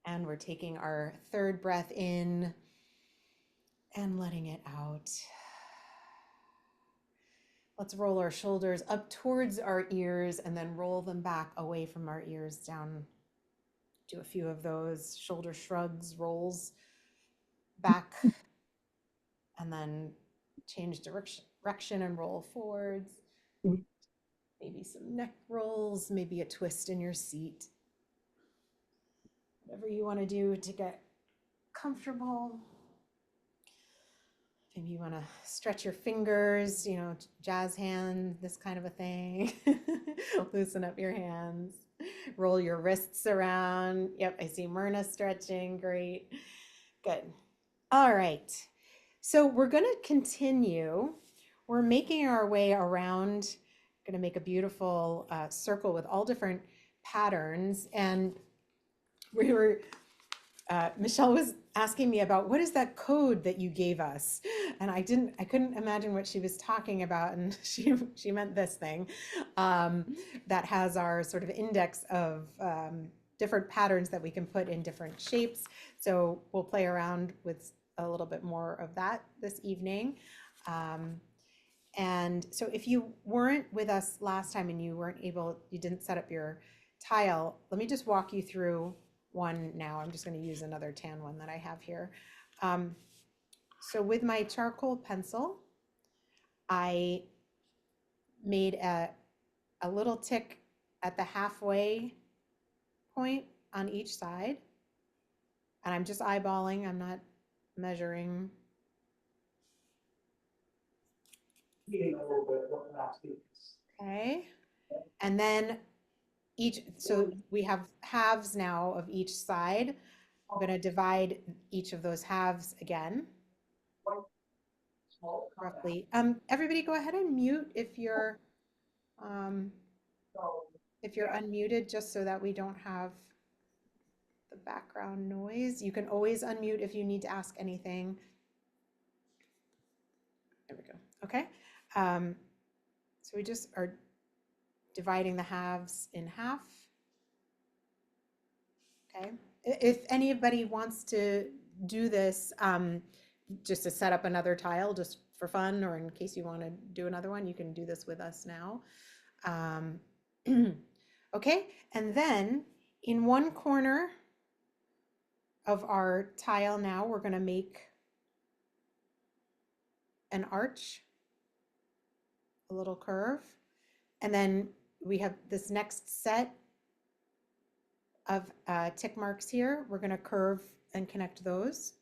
And we're taking our third breath in and letting it out. Let's roll our shoulders up towards our ears and then roll them back away from our ears down. Do a few of those shoulder shrugs, rolls back, and then change direction and roll forwards. Maybe some neck rolls, maybe a twist in your seat. Whatever you want to do to get comfortable. Maybe you want to stretch your fingers, jazz hand, this kind of a thing. Loosen up your hands. Roll your wrists around. Yep, I see Myrna stretching. Great. Good. All right. So we're going to continue. We're making our way around. Going to make a beautiful circle with all different patterns. And we were Michelle was asking me about what is that code that you gave us, and I couldn't imagine what she was talking about, and she meant this thing that has our sort of index of different patterns that we can put in different shapes. So we'll play around with a little bit more of that this evening. And so if you weren't with us last time and you didn't set up your tile, let me just walk you through one now. I'm just going to use another tan one that I have here. So with my charcoal pencil, I made a little tick at the halfway point on each side. And I'm just eyeballing, I'm not measuring. Okay. And then so we have halves now of each side. I'm going to divide each of those halves again. Roughly. Everybody go ahead and mute if you're unmuted, just so that we don't have the background noise. You can always unmute if you need to ask anything. There we go. Okay. So we just are dividing the halves in half. Okay. If anybody wants to do this, just to set up another tile, just for fun, or in case you want to do another one, you can do this with us now. Okay. And then in one corner of our tile now, we're going to make an arch, a little curve. And then we have this next set of tick marks here. We're going to curve and connect those.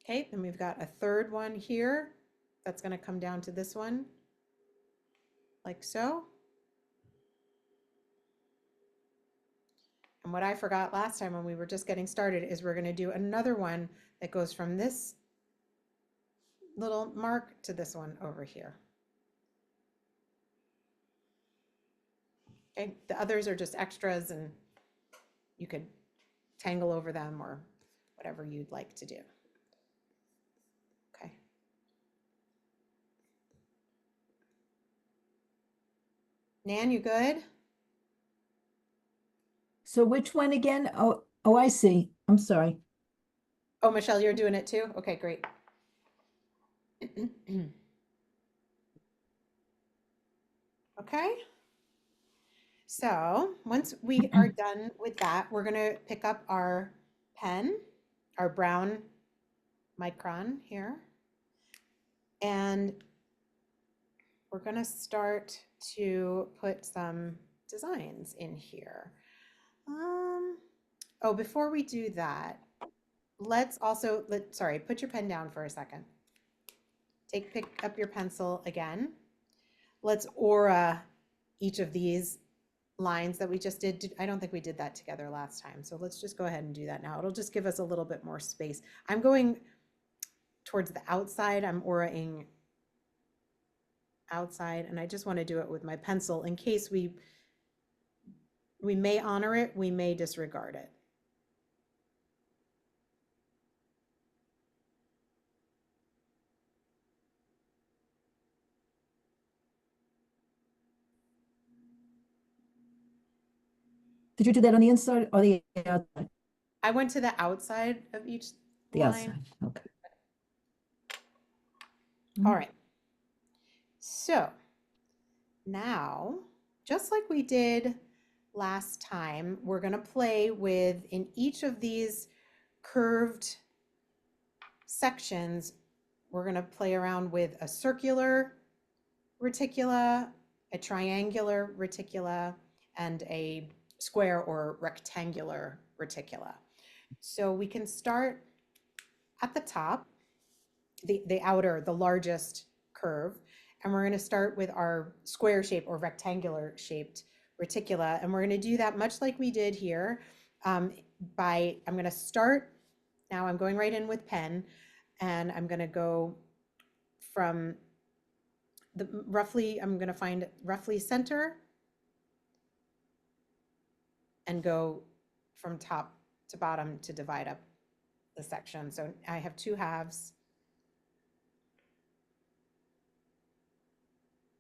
Okay, then we've got a third one here that's going to come down to this one, like so. And what I forgot last time when we were just getting started is we're going to do another one that goes from this little mark to this one over here. Okay, the others are just extras, and you could tangle over them or whatever you'd like to do. Okay. Nan, you good? So which one again? Oh, I see. I'm sorry. Oh, Michelle, you're doing it too? Okay, great. Okay. So once we are done with that, we're going to pick up our pen, our brown micron here, and we're going to start to put some designs in here. Oh, before we do that, let's also, put your pen down for a second. Pick up your pencil again. Let's aura each of these lines that we just did. I don't think we did that together last time. So let's just go ahead and do that now. It'll just give us a little bit more space. I'm going towards the outside. I'm auraing outside, and I just want to do it with my pencil in case we may honor it, we may disregard it. Did you do that on the inside or the outside? I went to the outside of each The line. outside, okay. All Mhm. right. So now, just like we did last time, we're going to play with, in each of these curved sections, we're going to play around with a circular reticula, a triangular reticula, and a square or rectangular reticula. So we can start at the top, the outer, the largest curve, and we're going to start with our square shape or rectangular shaped reticula. And we're going to do that much like we did here I'm going to start, now I'm going right in with pen, and I'm going to go from I'm going to find roughly center and go from top to bottom to divide up the section. So I have two halves.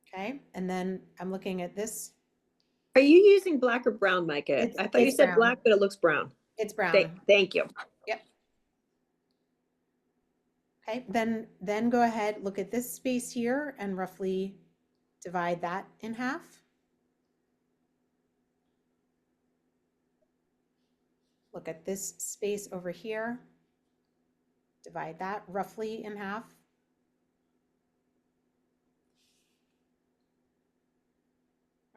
Okay, and then I'm looking at this. Are you using black or brown, Micah? I thought you It's said brown. black, but it looks brown. It's brown. Thank you. Yep. Okay, then go ahead, look at this space here and roughly divide that in half. Look at this space over here. Divide that roughly in half.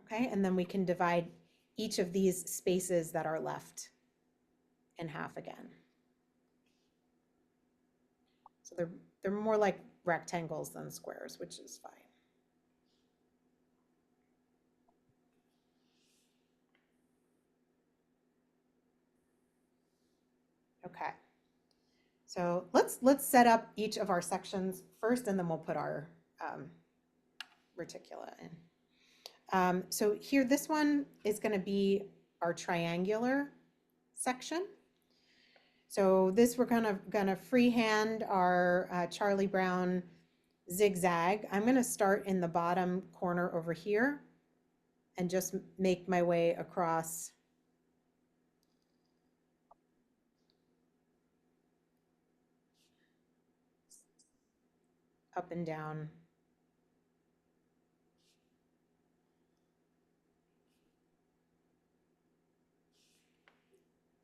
Okay, and then we can divide each of these spaces that are left in half again. So they're more like rectangles than squares, which is fine. Okay. So let's set up each of our sections first, and then we'll put our reticula in. So here, this one is going to be our triangular section. So this we're gonna freehand our Charlie Brown zigzag. I'm gonna start in the bottom corner over here and just make my way across up and down.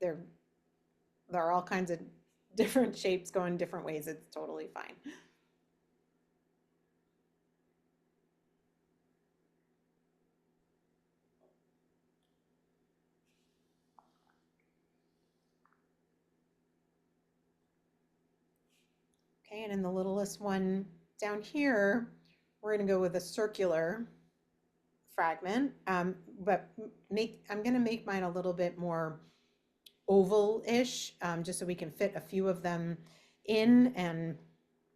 There are all kinds of different shapes going different ways. It's totally fine. Okay, and in the littlest one down here, we're going to go with a circular fragment, but I'm going to make mine a little bit more oval-ish, just so we can fit a few of them in, and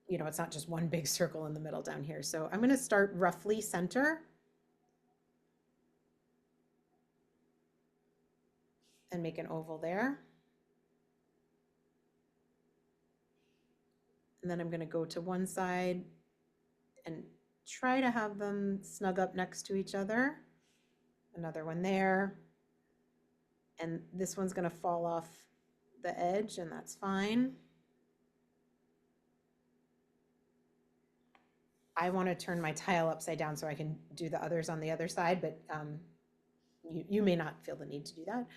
it's not just one big circle in the middle down here. So I'm going to start roughly center and make an oval there. And then I'm going to go to one side and try to have them snug up next to each other. Another one there. And this one's going to fall off the edge, and that's fine. I want to turn my tile upside down so I can do the others on the other side, but you may not feel the need to do that.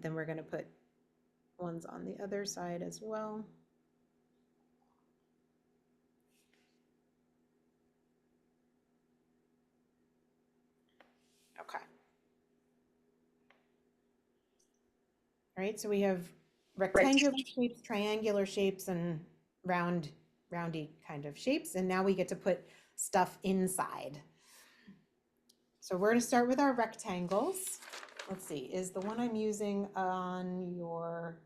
Then we're going to put ones on the other side as well. Okay. All right, so we have rectangular shapes, triangular shapes, and roundy kind of shapes. And now we get to put stuff inside. So we're going to start with our rectangles. Let's see, is the one I'm using on your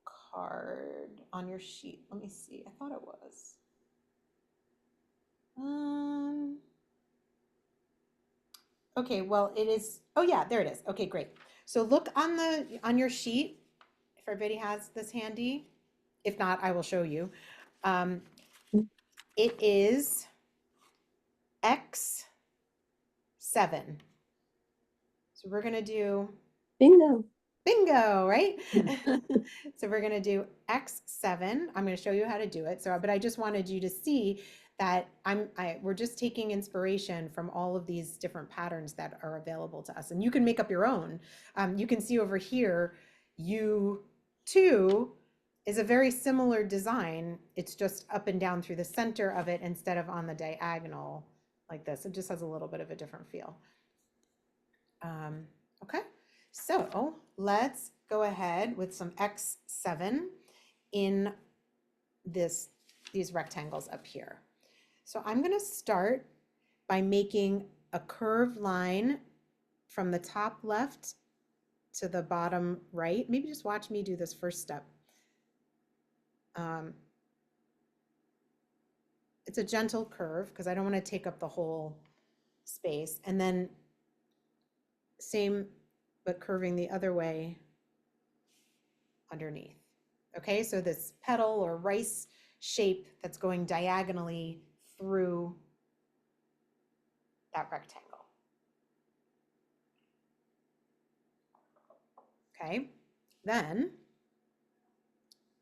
card, on your sheet? Let me see, I thought it was. Okay, well, it is, oh yeah, there it is. Okay, great. So look on your sheet, if everybody has this handy. If not, I will show you. It is X7. So we're going to do Bingo. Bingo, right? So we're going to do X7. I'm going to show you how to do it. So, but I just wanted you to see that we're just taking inspiration from all of these different patterns that are available to us. And you can make up your own. You can see over here, U2 is a very similar design. It's just up and down through the center of it instead of on the diagonal like this. It just has a little bit of a different feel. Okay, so let's go ahead with some X7 in these rectangles up here. So I'm going to start by making a curved line from the top left to the bottom right. Maybe just watch me do this first step. It's a gentle curve because I don't want to take up the whole space. And then same, but curving the other way underneath. Okay, so this petal or rice shape that's going diagonally through that rectangle. Okay, then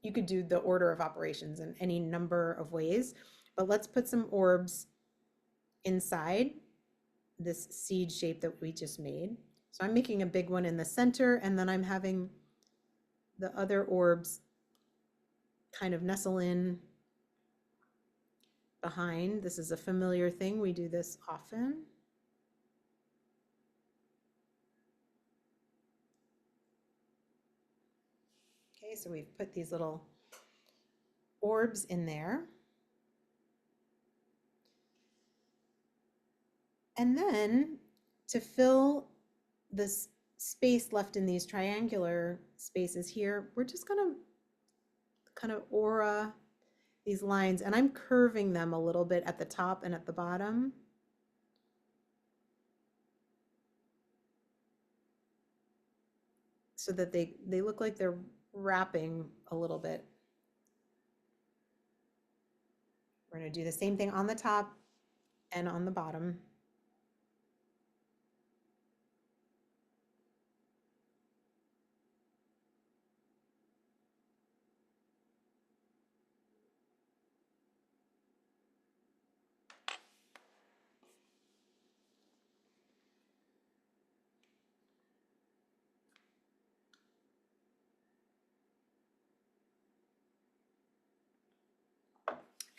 you could do the order of operations in any number of ways, but let's put some orbs inside this seed shape that we just made. So I'm making a big one in the center, and then I'm having the other orbs kind of nestle in behind. This is a familiar thing. We do this often. Okay, so we've put these little orbs in there. And then to fill this space left in these triangular spaces here, we're just gonna kind of aura these lines, and I'm curving them a little bit at the top and at the bottom. So that they look like they're wrapping a little bit. We're going to do the same thing on the top and on the bottom.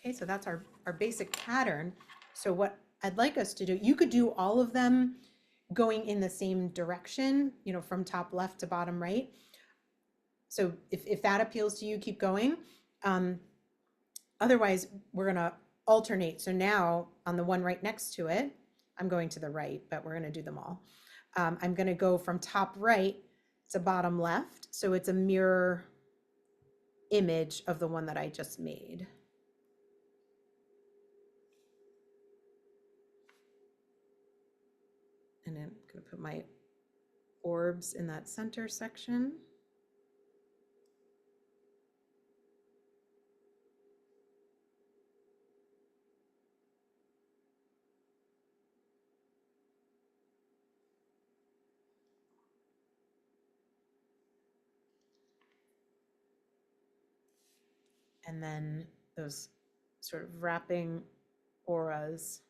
Okay, so that's our basic pattern. So what I'd like us to do, you could do all of them going in the same direction, you know, from top left to bottom right. So if that appeals to you, keep going. Otherwise, we're gonna alternate. So now on the one right next to it, I'm going to the right, but we're gonna do them all. I'm gonna go from top right to bottom left. So it's a mirror image of the one that I just made. And I'm going to put my orbs in that center section. And then those sort of wrapping auras.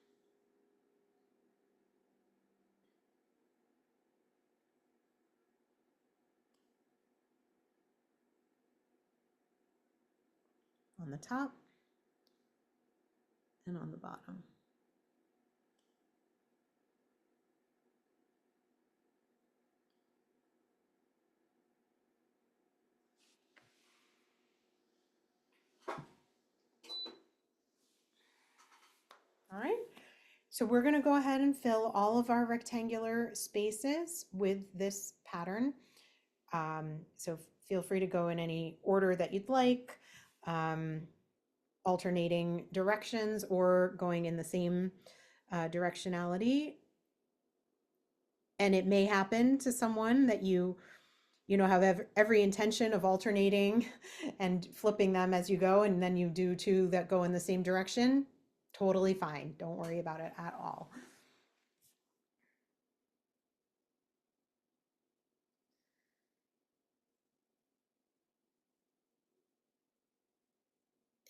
On the top and on the bottom. All right, so we're going to go ahead and fill all of our rectangular spaces with this pattern. So feel free to go in any order that you'd like, alternating directions or going in the same directionality. And it may happen to someone that you know, have every intention of alternating and flipping them as you go, and then you do two that go in the same direction. Totally fine. Don't worry about it at all.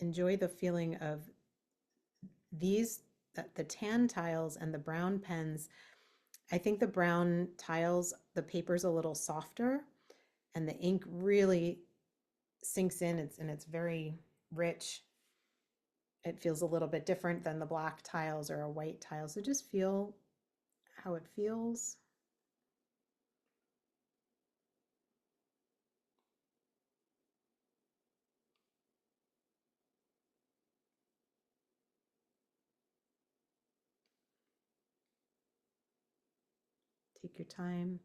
enjoy the feeling of these, the tan tiles and the brown pens. I think the brown tiles, the paper's a little softer and the ink really sinks in. It's very rich. It feels a little bit different than the black tiles or a white tile. So just feel how it feels. Take your time.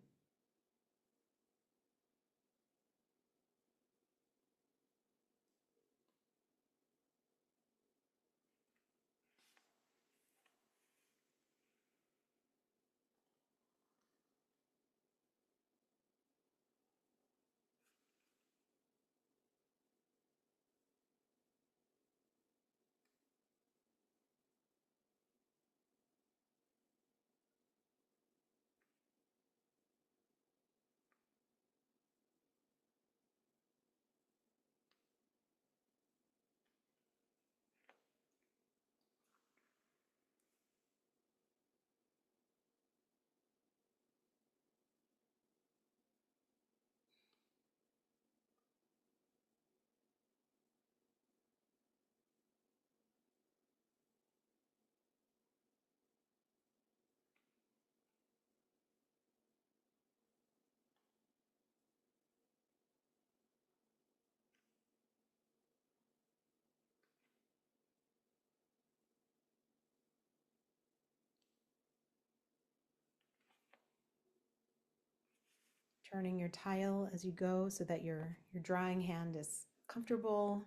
Turning your tile as you go so that your drawing hand is comfortable.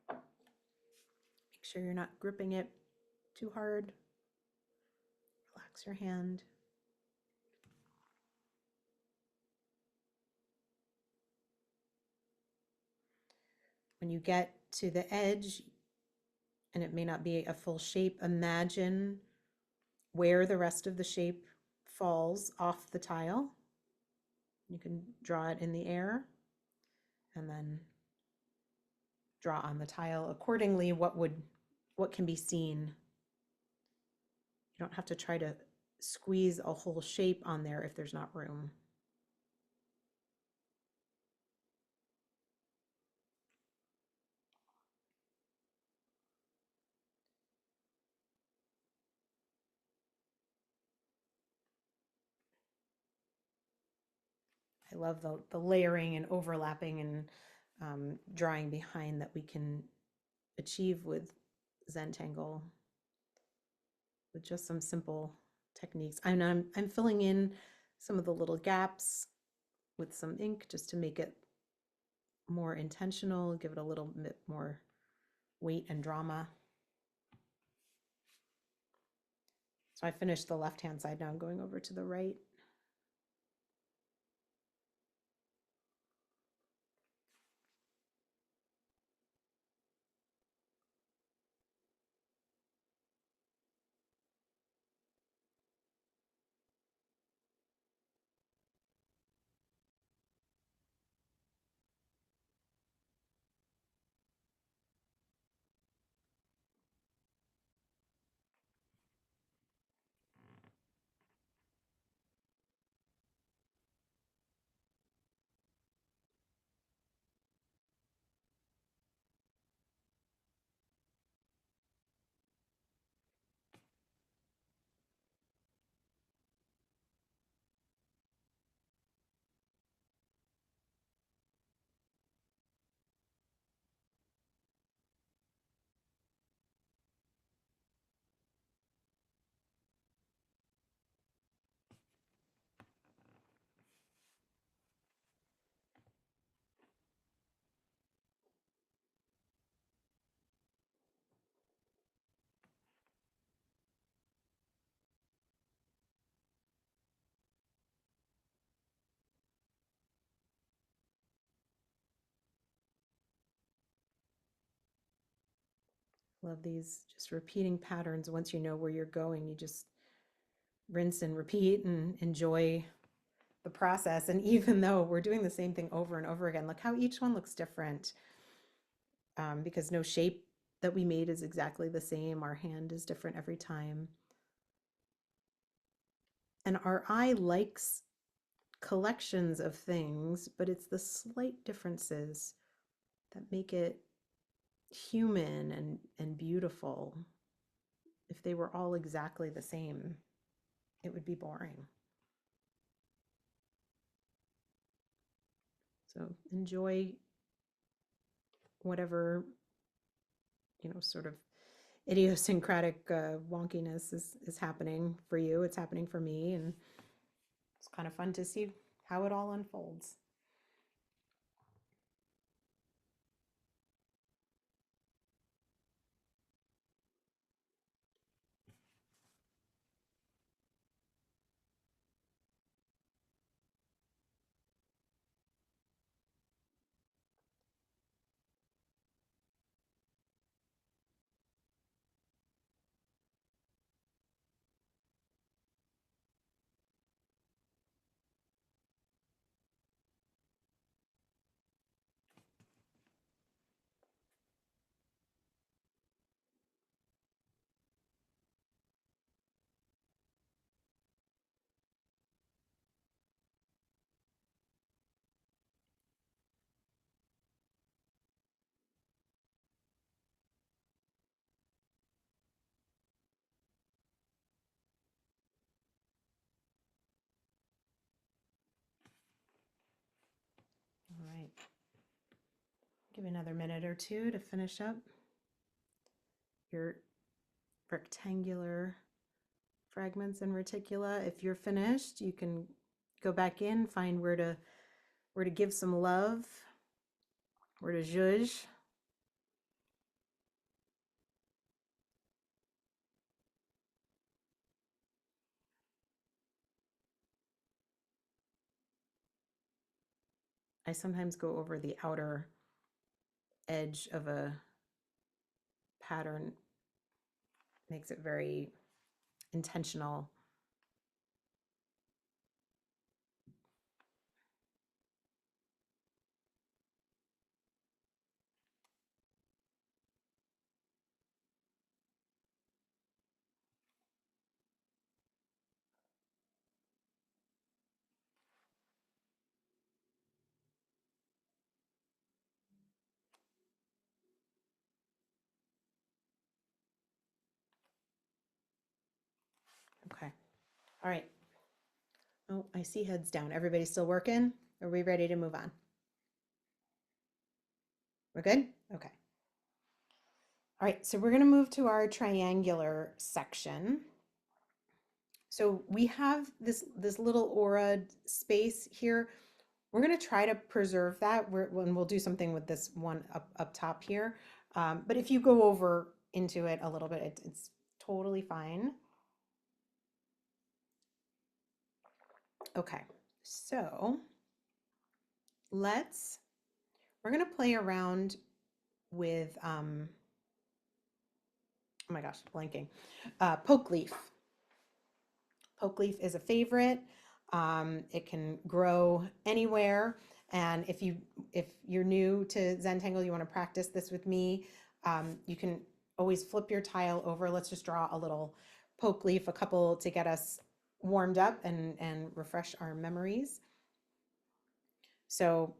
Make sure you're not gripping it too hard. Relax your hand. When you get to the edge, and it may not be a full shape, imagine where the rest of the shape falls off the tile. You can draw it in the air and then draw on the tile accordingly what can be seen. You don't have to try to squeeze a whole shape on there if there's not room. I love the layering and overlapping and drawing behind that we can achieve with Zentangle with just some simple techniques. I'm filling in some of the little gaps with some ink just to make it more intentional, give it a little bit more weight and drama. So I finished the left-hand side, now I'm going over to the right. Love these just repeating patterns. Once you know where you're going, you just rinse and repeat and enjoy the process. And even though we're doing the same thing over and over again, look how each one looks different, because no shape that we made is exactly the same. Our hand is different every time. And our eye likes collections of things, but it's the slight differences that make it human and beautiful. If they were all exactly the same, it would be boring. So enjoy whatever, sort of idiosyncratic wonkiness is happening for you. It's happening for me, and it's kind of fun to see how it all unfolds. All right. Give another minute or two to finish up your rectangular fragments and reticula. If you're finished, you can go back in, find where to give some love, where to zhuzh. I sometimes go over the outer edge of a pattern, makes it very intentional. Okay. All right. Oh, I see heads down. Everybody still working? Are we ready to move on? We're good? Okay. All right, so we're going to move to our triangular section. So we have this little aura space here. We're going to try to preserve that, when we'll do something with this one up top here. But if you go over into it a little bit, it's totally fine. Okay, so we're going to play around with, oh my gosh, blanking, poke leaf. Poke leaf is a favorite. It can grow anywhere. And if you're new to Zentangle, you want to practice this with me, you can always flip your tile over. Let's just draw a little poke leaf, a couple to get us warmed up and refresh our memories. So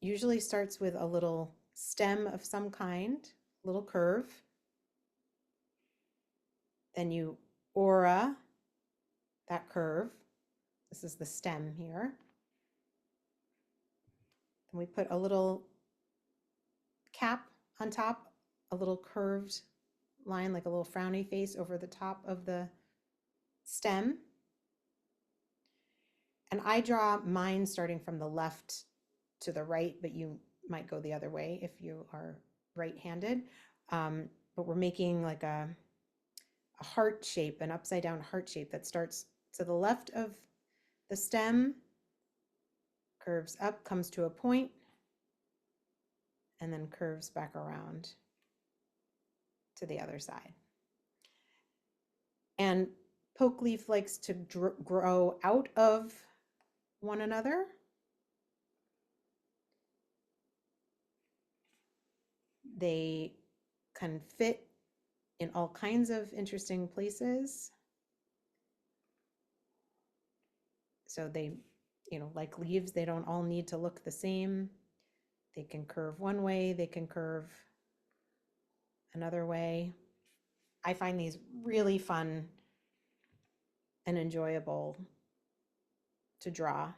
usually starts with a little stem of some kind, little curve. Then you aura that curve. This is the stem here. Then we put a little cap on top, a little curved line, like a little frowny face over the top of the stem. And I draw mine starting from the left to the right, but you might go the other way if you are right-handed. But we're making like a heart shape, an upside down heart shape that starts to the left of the stem, curves up, comes to a point, and then curves back around to the other side. And poke leaf likes to grow out of one another. They can fit in all kinds of interesting places. So they, like leaves, they don't all need to look the same. They can curve one way, they can curve another way. I find these really fun and enjoyable to draw,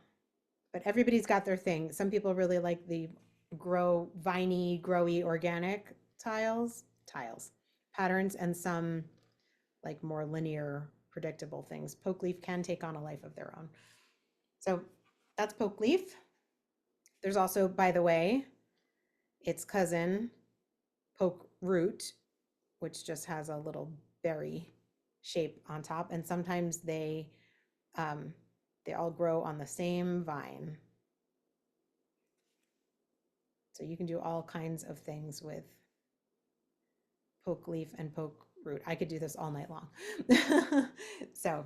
but everybody's got their thing. Some people really like the viney, growy, organic patterns, and some like more linear, predictable things. Poke leaf can take on a life of their own. So that's poke leaf. There's also, by the way, its cousin, poke root, which just has a little berry shape on top. And sometimes they all grow on the same vine. So you can do all kinds of things with poke leaf and poke root. I could do this all night long. So,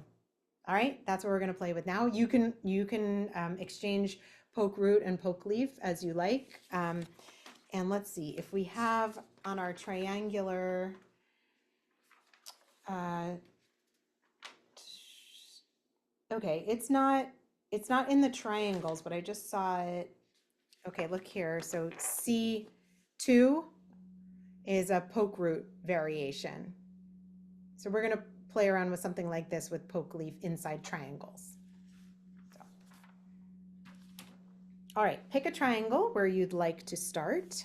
all right, that's what we're going to play with now. You can exchange poke root and poke leaf as you like. And let's see if we have on our triangular. Okay, it's not in the triangles, but I just saw it. Okay, look here. So C2 is a poke root variation. So we're going to play around with something like this with poke leaf inside triangles. So. All right, pick a triangle where you'd like to start.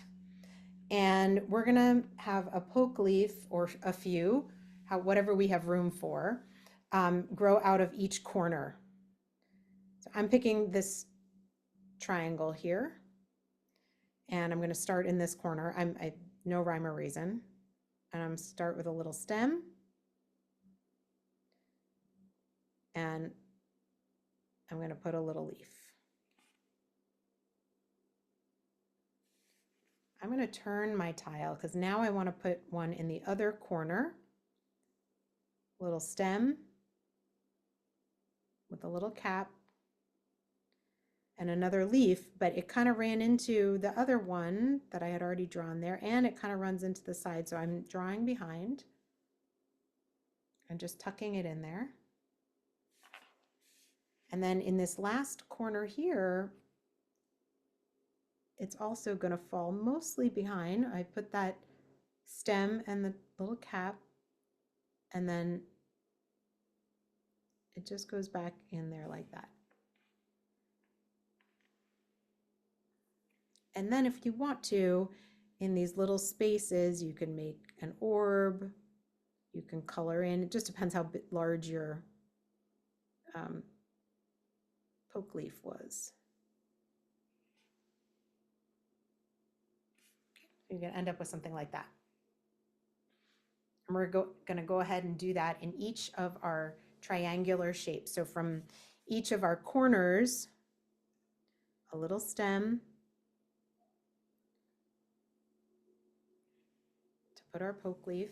And we're going to have a poke leaf or a few, whatever we have room for, grow out of each corner. So I'm picking this triangle here. And I'm going to start in this corner. I no rhyme or reason. And I'm start with a little stem. And I'm going to put a little leaf. I'm going to turn my tile because now I want to put one in the other corner. Little stem with a little cap and another leaf, but it kind of ran into the other one that I had already drawn there, and it kind of runs into the side. So I'm drawing behind and just tucking it in there. And then in this last corner here, it's also going to fall mostly behind. I put that stem and the little cap, and then it just goes back in there like that. And then if you want to, in these little spaces, you can make an orb, you can color in. It just depends how large your poke leaf was. You're going to end up with something like that. And we're going to go ahead and do that in each of our triangular shapes. So from each of our corners, a little stem to put our poke leaf.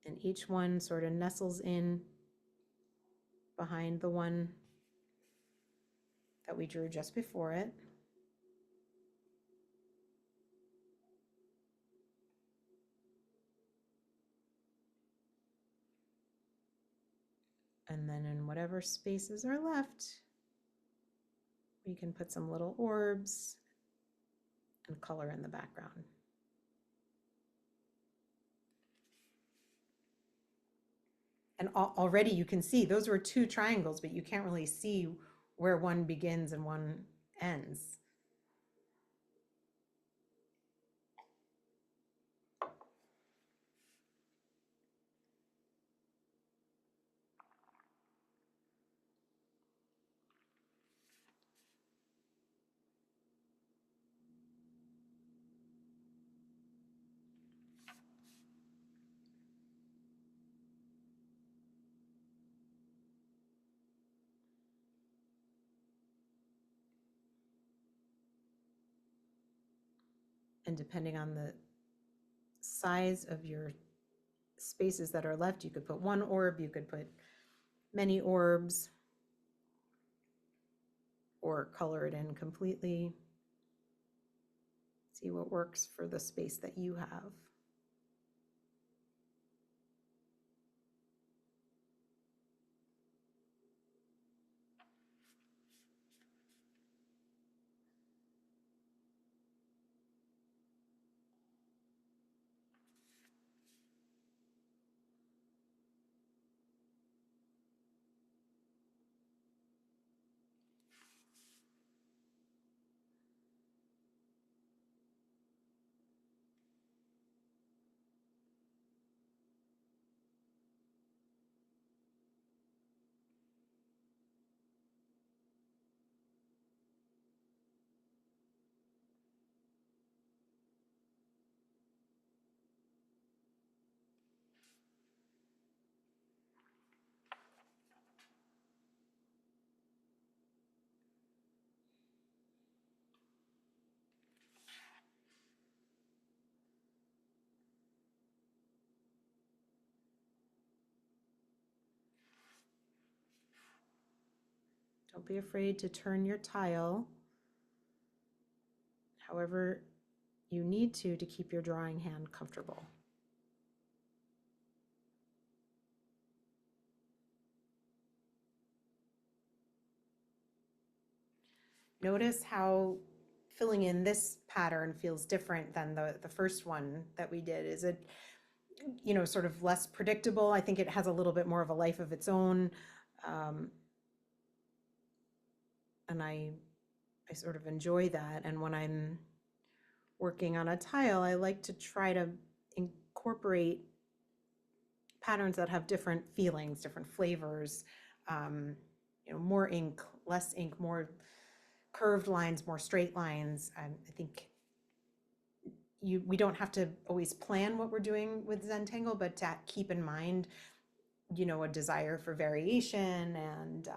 And each one sort of nestles in behind the one that we drew just before it. And then in whatever spaces are left, we can put some little orbs and color in the background. And already you can see those were two triangles, but you can't really see where one begins and one ends. And depending on the size of your spaces that are left, you could put one orb, you could put many orbs or color it in completely. See what works for the space that you have. Don't be afraid to turn your tile however you need to keep your drawing hand comfortable. Notice how filling in this pattern feels different than the first one that we did. Is it, you know, sort of less predictable? I think it has a little bit more of a life of its own. And I sort of enjoy that. And when I'm working on a tile, I like to try to incorporate patterns that have different feelings, different flavors, you know, more ink, less ink, more curved lines, more straight lines. I think we don't have to always plan what we're doing with Zentangle, but to keep in mind, you know, a desire for variation and,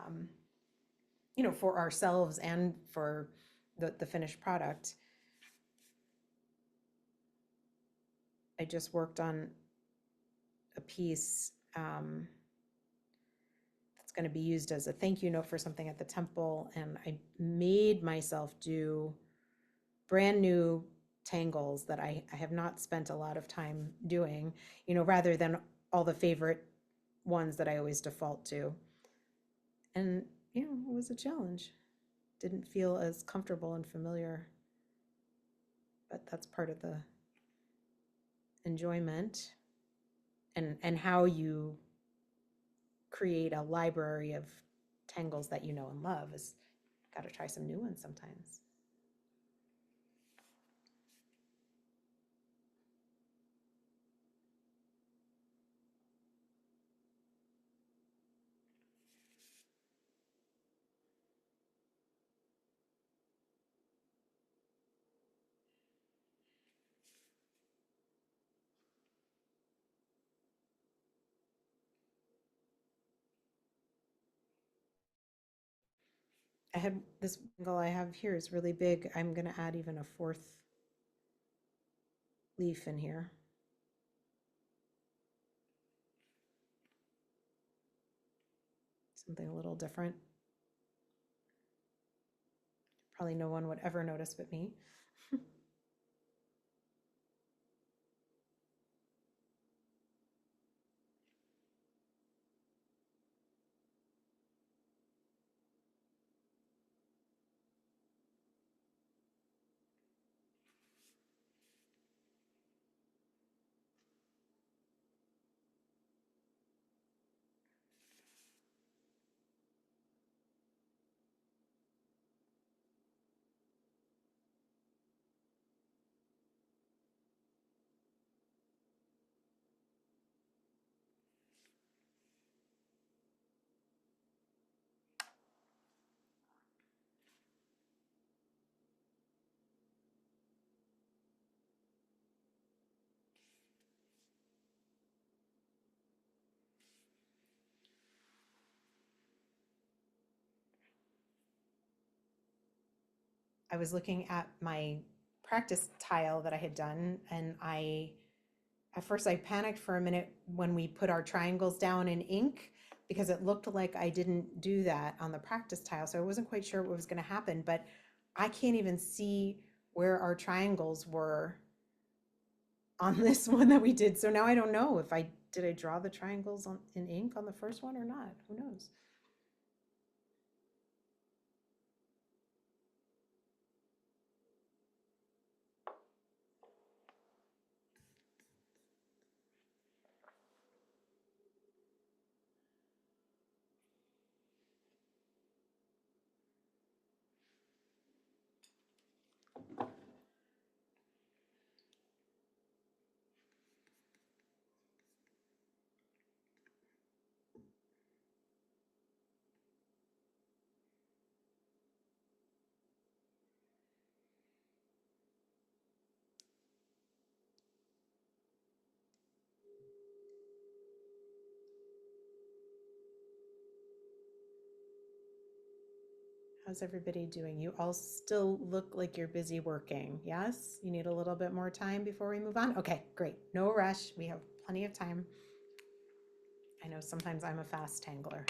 you know, for ourselves and for the finished product. I just worked on a piece that's going to be used as a thank you note for something at the temple, and I made myself do brand new tangles that I have not spent a lot of time doing, you know, rather than all the favorite ones that I always default to. And, you know, it was a challenge. Didn't feel as comfortable and familiar, but that's part of the enjoyment and how you create a library of tangles that you know and love is got to try some new ones sometimes. I had this angle I have here is really big. I'm going to add even a fourth leaf in here. Something a little different. Probably no one would ever notice but me. I was looking at my practice tile that I had done, and at first I panicked for a minute when we put our triangles down in ink, because it looked like I didn't do that on the practice tile. So I wasn't quite sure what was going to happen, but I can't even see where our triangles were on this one that we did. So now I don't know if did I draw the triangles in ink on the first one or not? Who knows? How's everybody doing? You all still look like you're busy working. Yes? You need a little bit more time before we move on? Okay, great. No rush. We have plenty of time. I know sometimes I'm a fast tangler.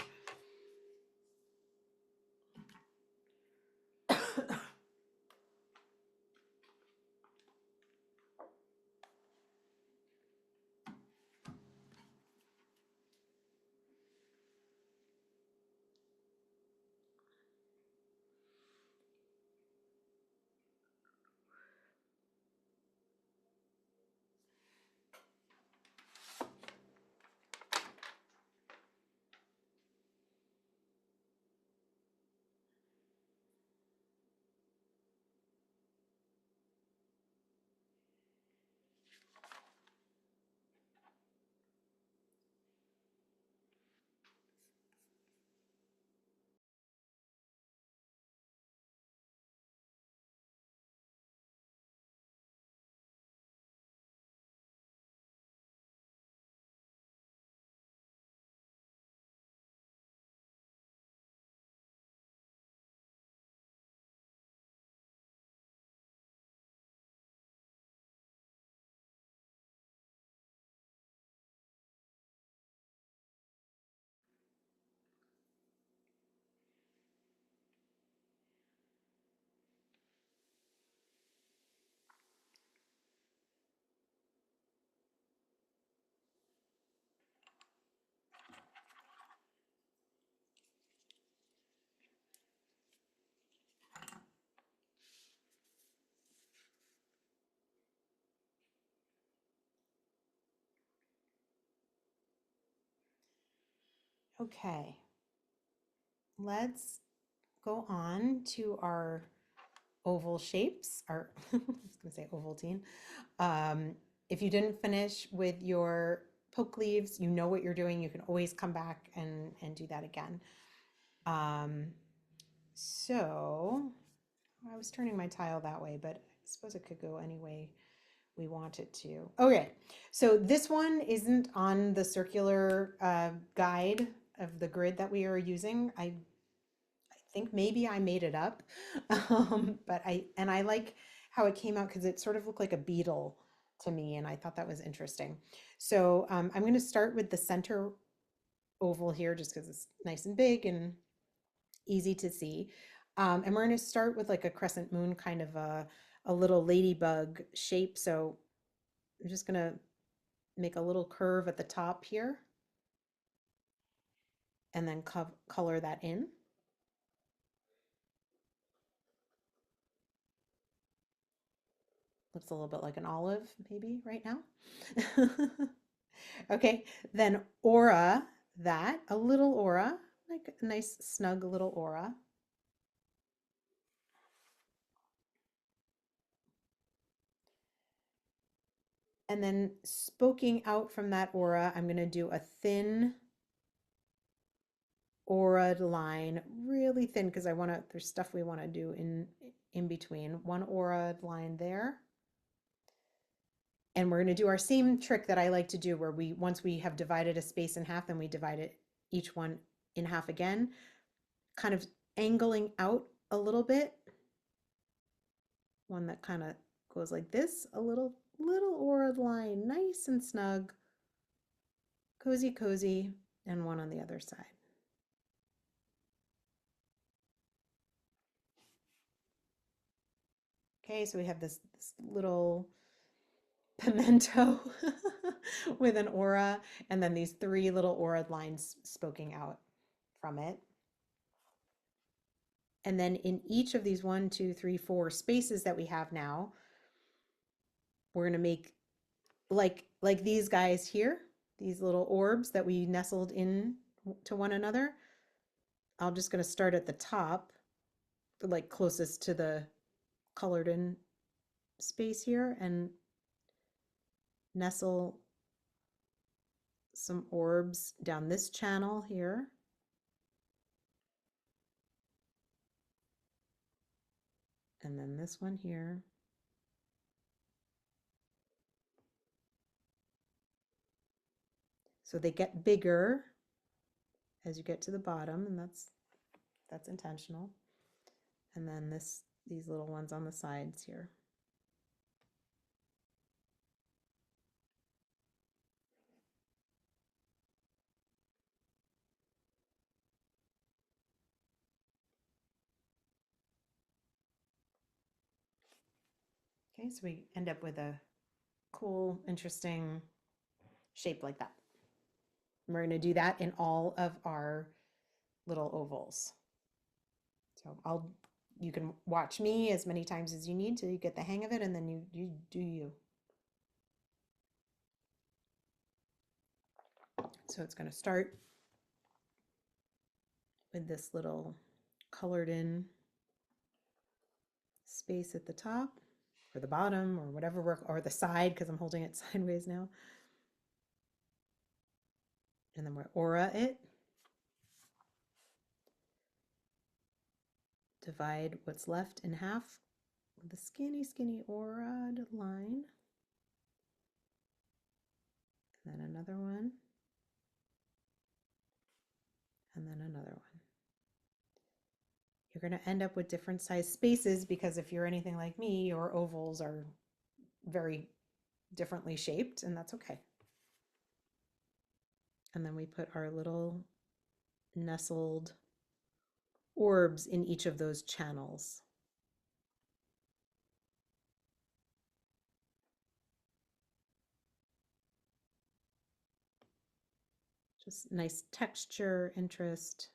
Okay, let's go on to our oval shapes, our, I was gonna say Ovaltine. If you didn't finish with your poke leaves, you know what you're doing. You can always come back and do that again. So I was turning my tile that way, but I suppose it could go any way we want it to. Okay, so this one isn't on the circular guide of the grid that we are using. I think maybe I made it up, but I like how it came out because it sort of looked like a beetle to me, and I thought that was interesting. So I'm going to start with the center oval here, just because it's nice and big and easy to see. And we're going to start with like a crescent moon, kind of a little ladybug shape. So I'm just going to make a little curve at the top here and then color that in. Looks a little bit like an olive maybe right now. Okay, then aura that, a little aura, like a nice snug little aura. And then spoking out from that aura, I'm going to do a thin aura line, really thin, because there's stuff we want to do in between. One aura line there. And we're going to do our same trick that I like to do where once we have divided a space in half, then we divide it each one in half again, kind of angling out a little bit. One that kind of goes like this, a little aura line, nice and snug, cozy, cozy. and one on the other side. Okay, so we have this little pimento with an aura, and then these three little aura lines spoking out from it. And then in each of these 1, 2, 3, 4 spaces that we have now, we're going to make like these guys here, these little orbs that we nestled in to one another. I'm just going to start at the top, like closest to the colored in space here, and nestle some orbs down this channel here. And then this one here. So they get bigger as you get to the bottom, and that's intentional. And then these little ones on the sides here. Okay, so we end up with a cool, interesting shape like that. And we're going to do that in all of our little ovals. So you can watch me as many times as you need till you get the hang of it, and then you do you. So it's going to start with this little colored in space at the top or the bottom or whatever, or the side, because I'm holding it sideways now. And then we're aura it. Divide what's left in half with a skinny, skinny aura line. And then another one. And then another one. You're going to end up with different size spaces because if you're anything like me, your ovals are very differently shaped, and that's okay. And then we put our little nestled orbs in each of those channels. Just nice texture, interest.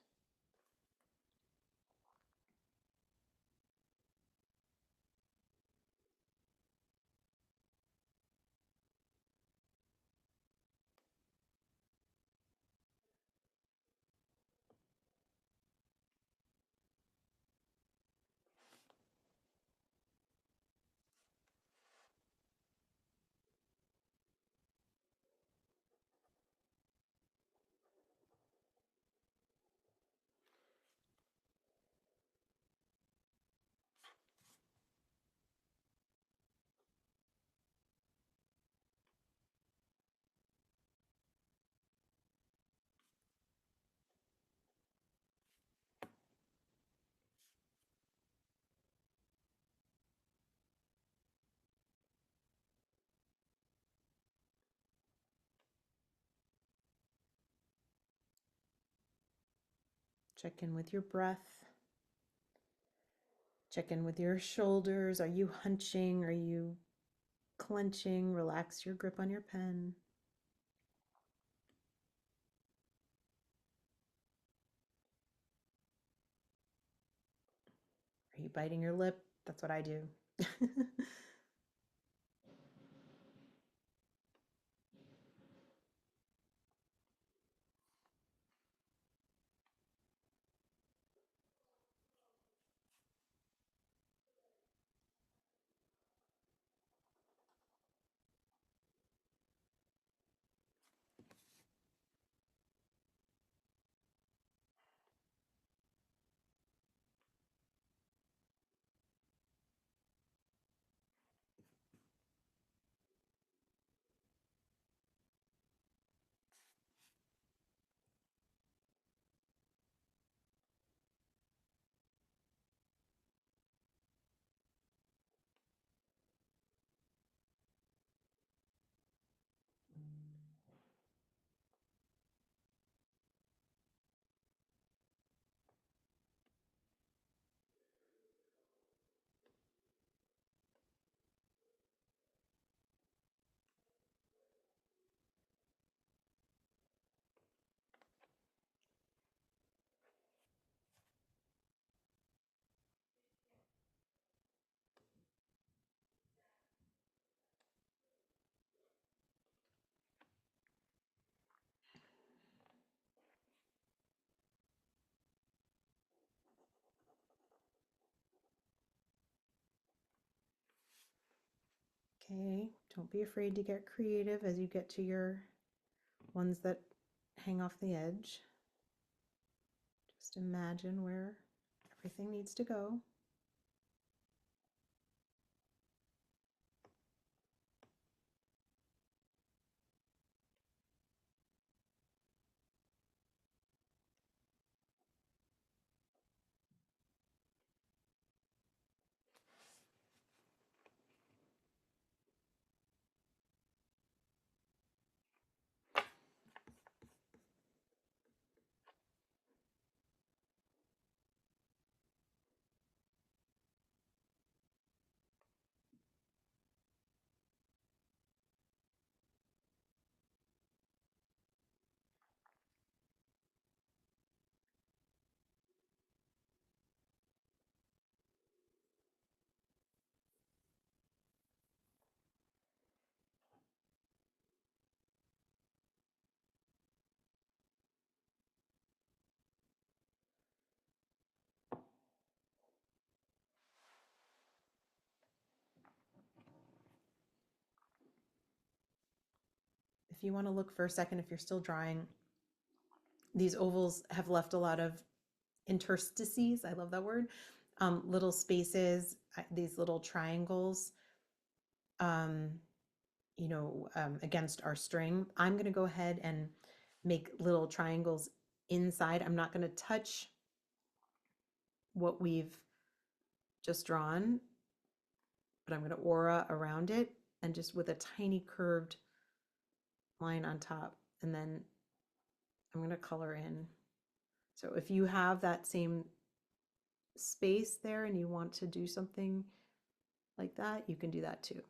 Check in with your breath. Check in with your shoulders. Are you hunching? Are you clenching? Relax your grip on your pen. Are you biting your lip? That's what I do. Okay, don't be afraid to get creative as you get to your ones that hang off the edge. Just imagine where everything needs to go. If you want to look for a second, if you're still drawing, these ovals have left a lot of interstices. I love that word. Little spaces, these little triangles, against our string. I'm going to go ahead and make little triangles inside. I'm not going to touch what we've just drawn, but I'm going to aura around it and just with a tiny curved line on top. And then I'm going to color in. So if you have that same space there and you want to do something like that, you can do that too.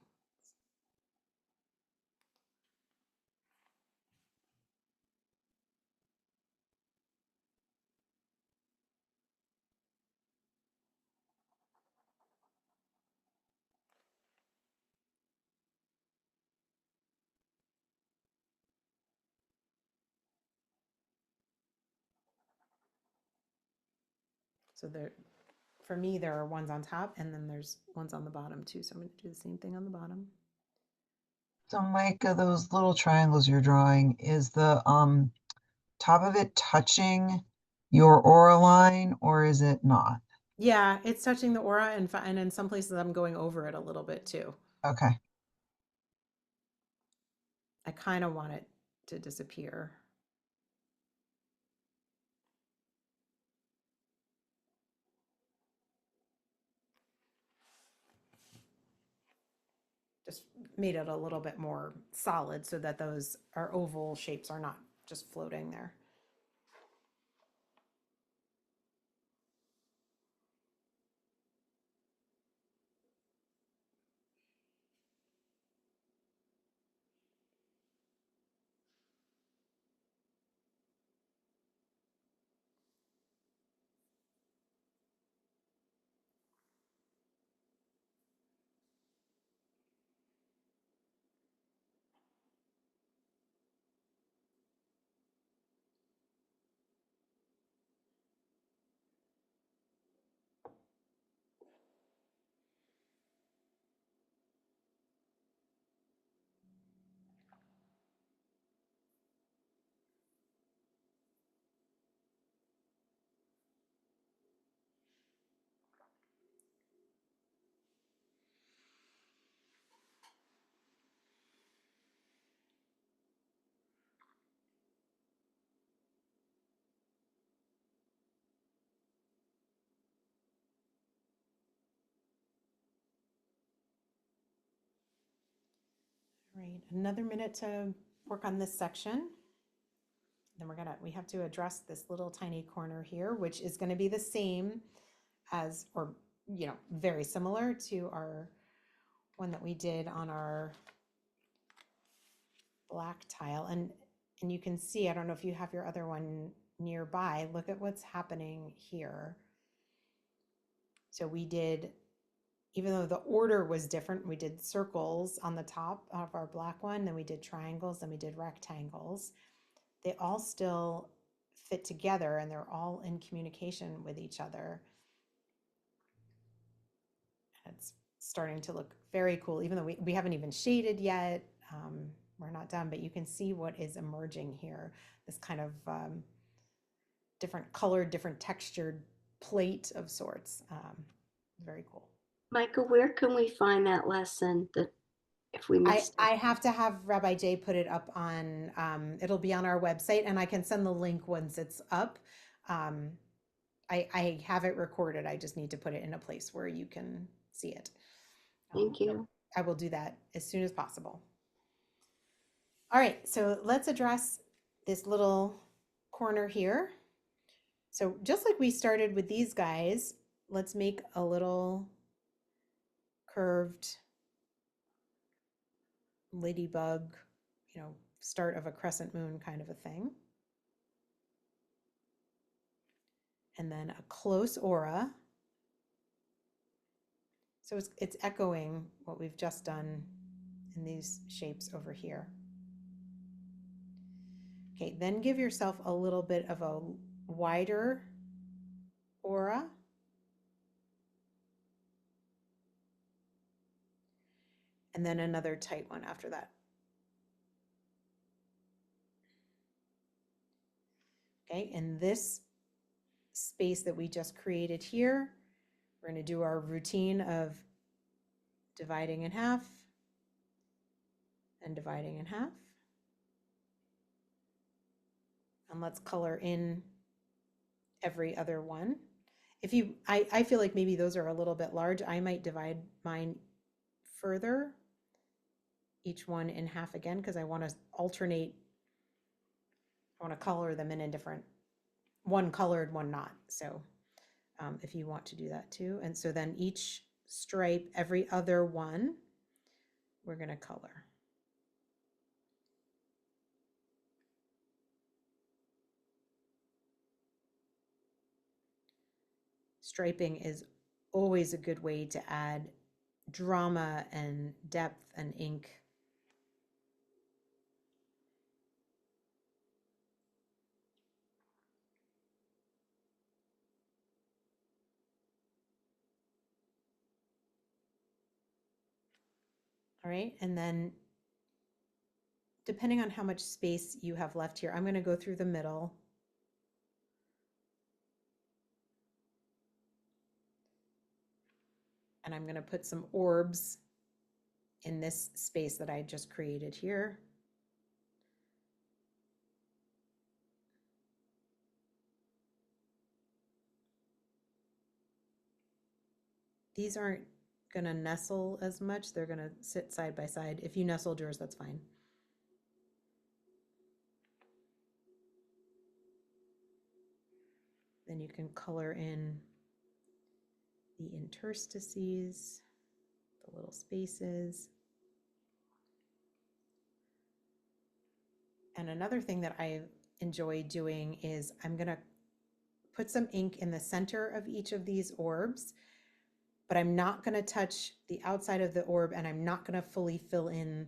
So there, for me, there are ones on top and then there's ones on the bottom too. So I'm going to do the same thing on the bottom. So Micah, those little triangles you're drawing, is the top of it touching your aura line or is it not? Yeah, it's touching the aura and in some places I'm going over it a little bit too. Okay. I kind of want it to disappear. Just made it a little bit more solid so that those our oval shapes are not just floating there. Right, another minute to work on this section. Then we have to address this little tiny corner here, which is going to be the same as, or, very similar to our one that we did on our black tile. And you can see, I don't know if you have your other one nearby, look at what's happening here. So we did, even though the order was different, we did circles on the top of our black one, then we did triangles, then we did rectangles. They all still fit together and they're all in communication with each other. And it's starting to look very cool, even though we haven't even shaded yet. We're not done, but you can see what is emerging here. This kind of different colored, different textured plate of sorts. Very cool. Micah, where can we find that lesson that if we missed I it? have to have Rabbi Jay put it up on, it'll be on our website, and I can send the link once it's up. I have it recorded. I just need to put it in a place where you can see it. Thank So you. I will do that as soon as possible. All right, so let's address this little corner here. So just like we started with these guys, let's make a little curved ladybug, start of a crescent moon kind of a thing. And then a close aura. So it's echoing what we've just done in these shapes over here. Okay, then give yourself a little bit of a wider aura. And then another tight one after that. Okay, in this space that we just created here, we're going to do our routine of dividing in half and dividing in half. And let's color in every other one. I feel like maybe those are a little bit large. I might divide mine further, each one in half again, because I want to alternate. I want to color them in a different, one colored, one not. So if you want to do that too. And so then each stripe, every other one, we're going to color. Striping is always a good way to add drama and depth and ink. All right, and then depending on how much space you have left here, I'm going to go through the middle. And I'm going to put some orbs in this space that I just created here. These aren't going to nestle as much. They're going to sit side by side. If you nestled yours, that's fine. Then you can color in the interstices, the little spaces. And another thing that I enjoy doing is I'm going to put some ink in the center of each of these orbs, but I'm not going to touch the outside of the orb, and I'm not going to fully fill in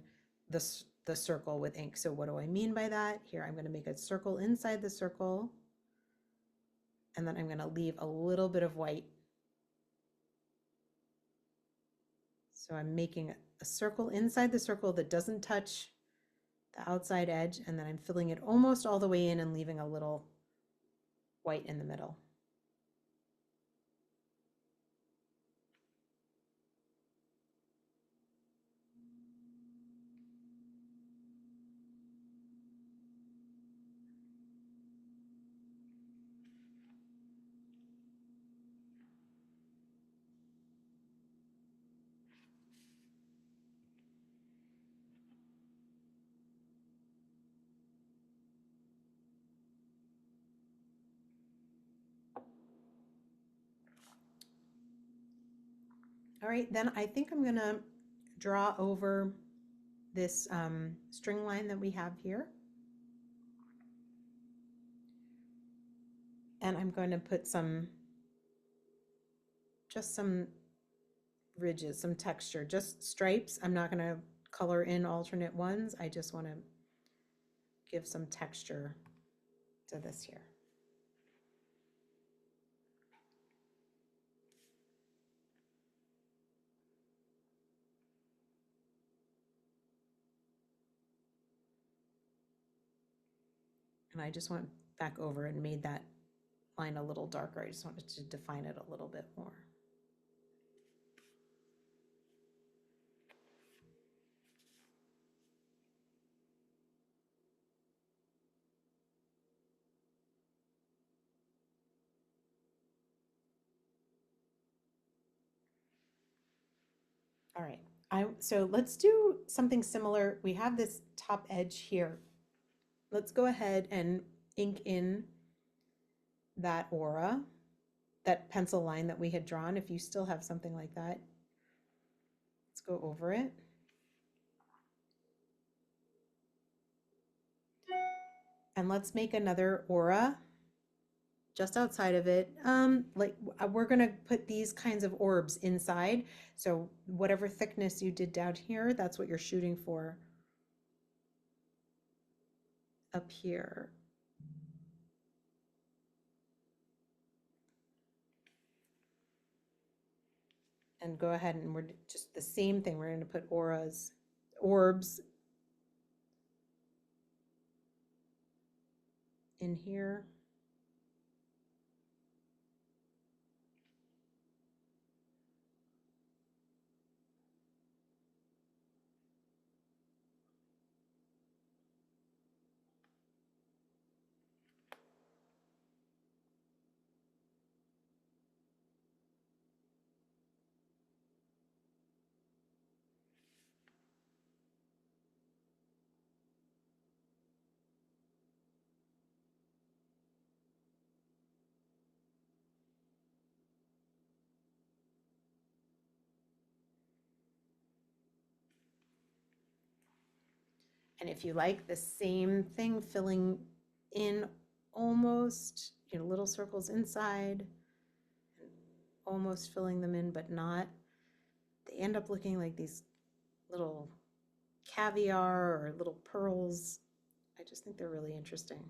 the circle with ink. So what do I mean by that? Here, I'm going to make a circle inside the circle, and then I'm going to leave a little bit of white. So I'm making a circle inside the circle that doesn't touch the outside edge, and then I'm filling it almost all the way in and leaving a little white in the middle. All right, then I think I'm going to draw over this string line that we have here. And I'm going to put just some ridges, some texture, just stripes. I'm not going to color in alternate ones. I just want to give some texture to this here. And I just went back over and made that line a little darker. I just wanted to define it a little bit more. All right, so let's do something similar. We have this top edge here. Let's go ahead and ink in that aura, that pencil line that we had drawn. If you still have something like that, let's go over it. And let's make another aura just outside of it. We're gonna put these kinds of orbs inside. So whatever thickness you did down here, that's what you're shooting for up here. And go ahead and we're just the same thing. We're gonna put orbs in here. And if you like the same thing, filling in almost, little circles inside, almost filling them in, but not, they end up looking like these little caviar or little pearls. I just think they're really interesting.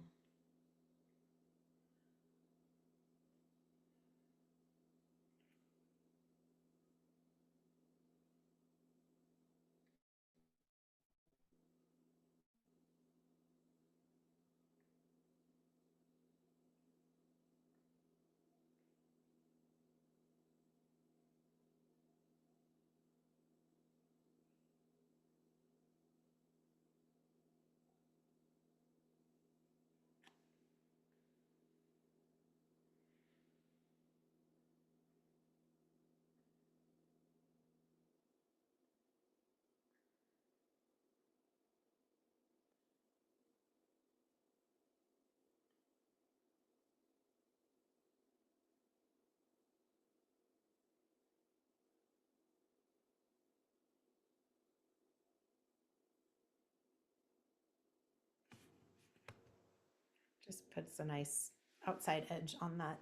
Just puts a nice outside edge on that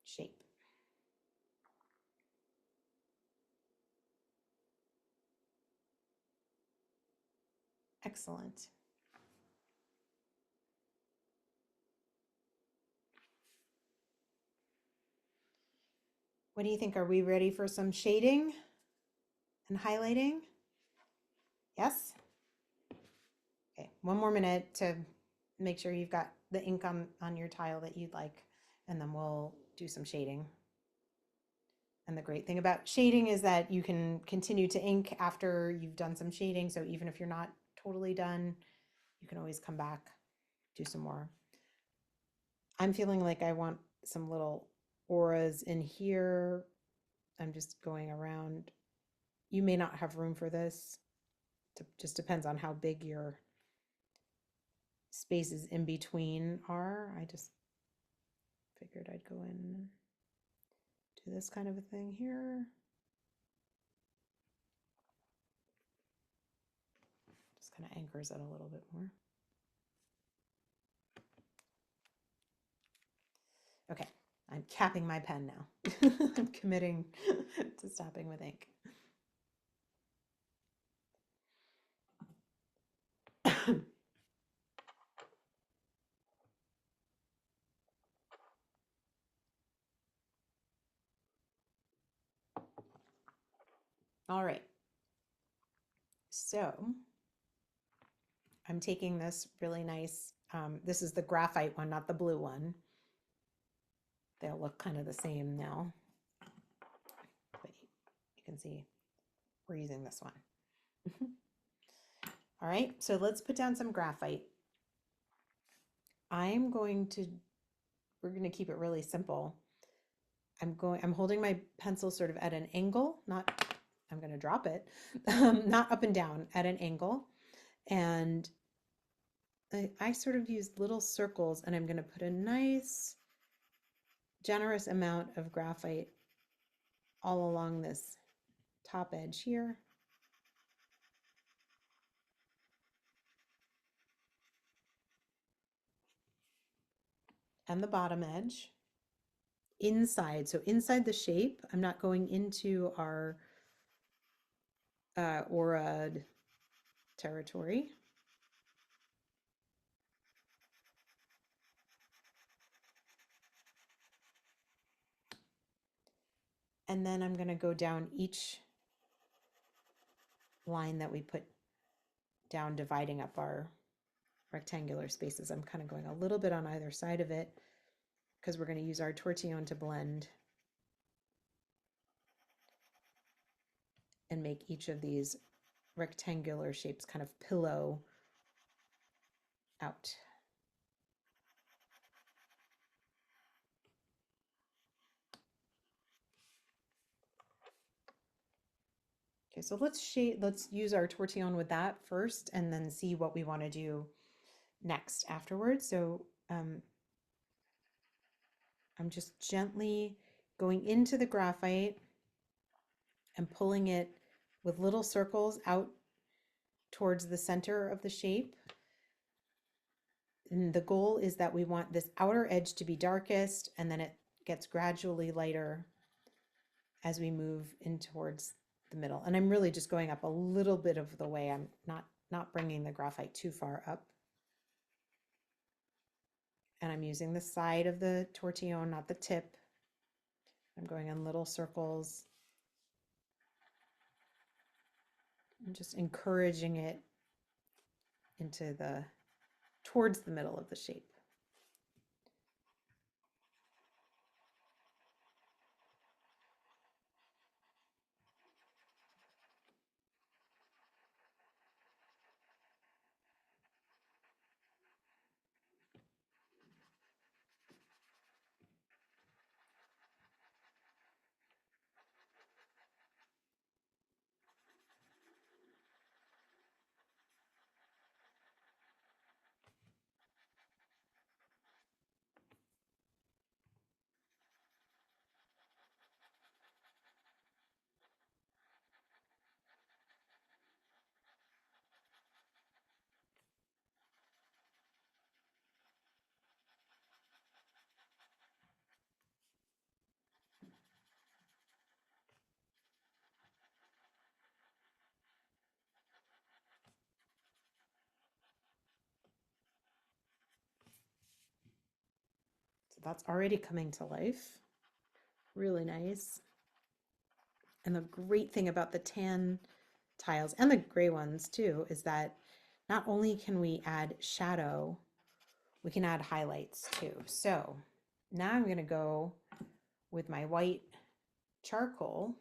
shape. Excellent. What do you think? Are we ready for some shading and highlighting? Yes? Okay, one more minute to make sure you've got the ink on your tile that you'd like, and then we'll do some shading. And the great thing about shading is that you can continue to ink after you've done some shading. So even if you're not totally done, you can always come back, do some more. I'm feeling like I want some little auras in here. I'm just going around. You may not have room for this. It just depends on how big your spaces in between are. I just figured I'd go in and do this kind of a thing here. Just kind of anchors it a little bit more. Okay, I'm capping my pen now. I'm committing to stopping with ink. All right. So I'm taking this really nice This is the graphite one, not the blue one. They'll look kind of the same now. But you can see we're using this one. All right, so let's put down some graphite. We're going to keep it really simple. I'm holding my pencil sort of at an angle, I'm going to drop it, not up and down, at an angle. And I sort of use little circles, and I'm going to put a nice, generous amount of graphite all along this top edge here. And the bottom edge. Inside, so inside the shape, I'm not going into our aura territory. And then I'm going to go down each line that we put down, dividing up our rectangular spaces. I'm kind of going a little bit on either side of it because we're going to use our tortillon to blend and make each of these rectangular shapes kind of pillow out. Okay, so let's use our tortillon with that first and then see what we want to do next afterwards. So I'm just gently going into the graphite and pulling it with little circles out towards the center of the shape. And the goal is that we want this outer edge to be darkest, and then it gets gradually lighter as we move in towards the middle. And I'm really just going up a little bit of the way. I'm not bringing the graphite too far up. And I'm using the side of the tortillon, not the tip. I'm going in little circles. I'm just encouraging it towards the middle of the shape. So that's already coming to life. Really nice. And the great thing about the tan tiles and the gray ones too is that not only can we add shadow, we can add highlights too. So now I'm going to go with my white charcoal,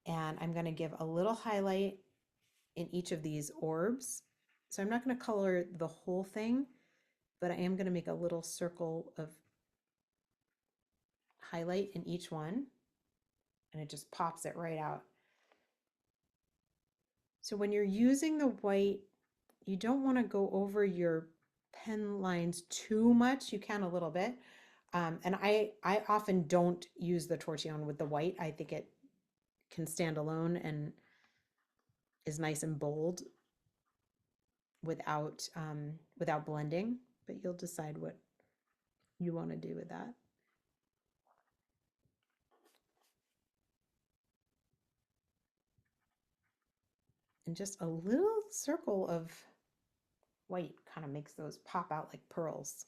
and I'm going to give a little highlight in each of these orbs. So I'm not going to color the whole thing, but I am going to make a little circle of highlight in each one, and it just pops it right out. So when you're using the white, you don't want to go over your pen lines too much. You can a little bit. And I often don't use the tortillon with the white. I think it can stand alone and is nice and bold without blending, but you'll decide what you want to do with that. And just a little circle of white kind of makes those pop out like pearls.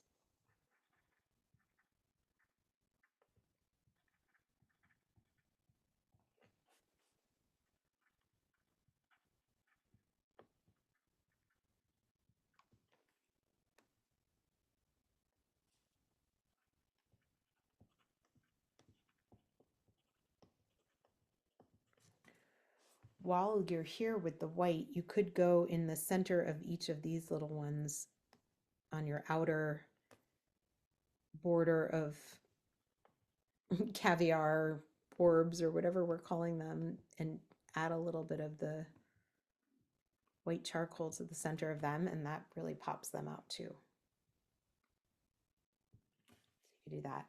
while you're here with the white, you could go in the center of each of these little ones on your outer border of caviar orbs or whatever we're calling them, and add a little bit of the white charcoal to the center of them, and that really pops them out too. So you do that.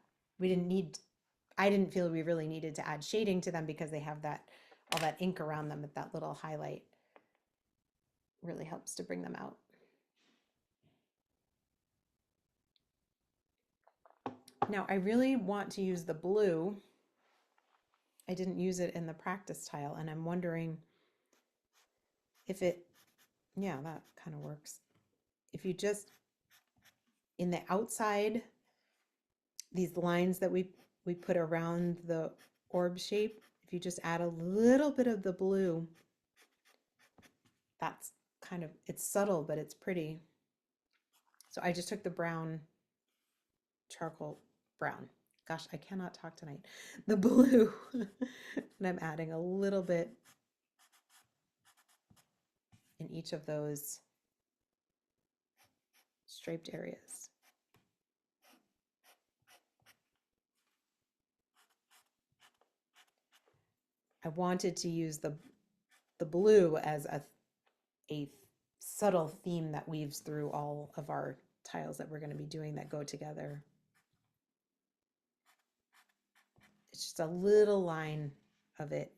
I didn't feel we really needed to add shading to them because they have that all that ink around them, but that little highlight really helps to bring them out. Now I really want to use the blue. I didn't use it in the practice tile, and I'm wondering if yeah, that kind of works. If you just, in the outside, these lines that we put around the orb shape, if you just add a little bit of the blue, that's kind of, it's subtle, but it's pretty. So I just took the brown, charcoal brown. Gosh, I cannot talk tonight. The blue, and I'm adding a little bit in each of those striped areas. I wanted to use the blue as a subtle theme that weaves through all of our tiles that we're going to be doing that go together. It's just a little line of it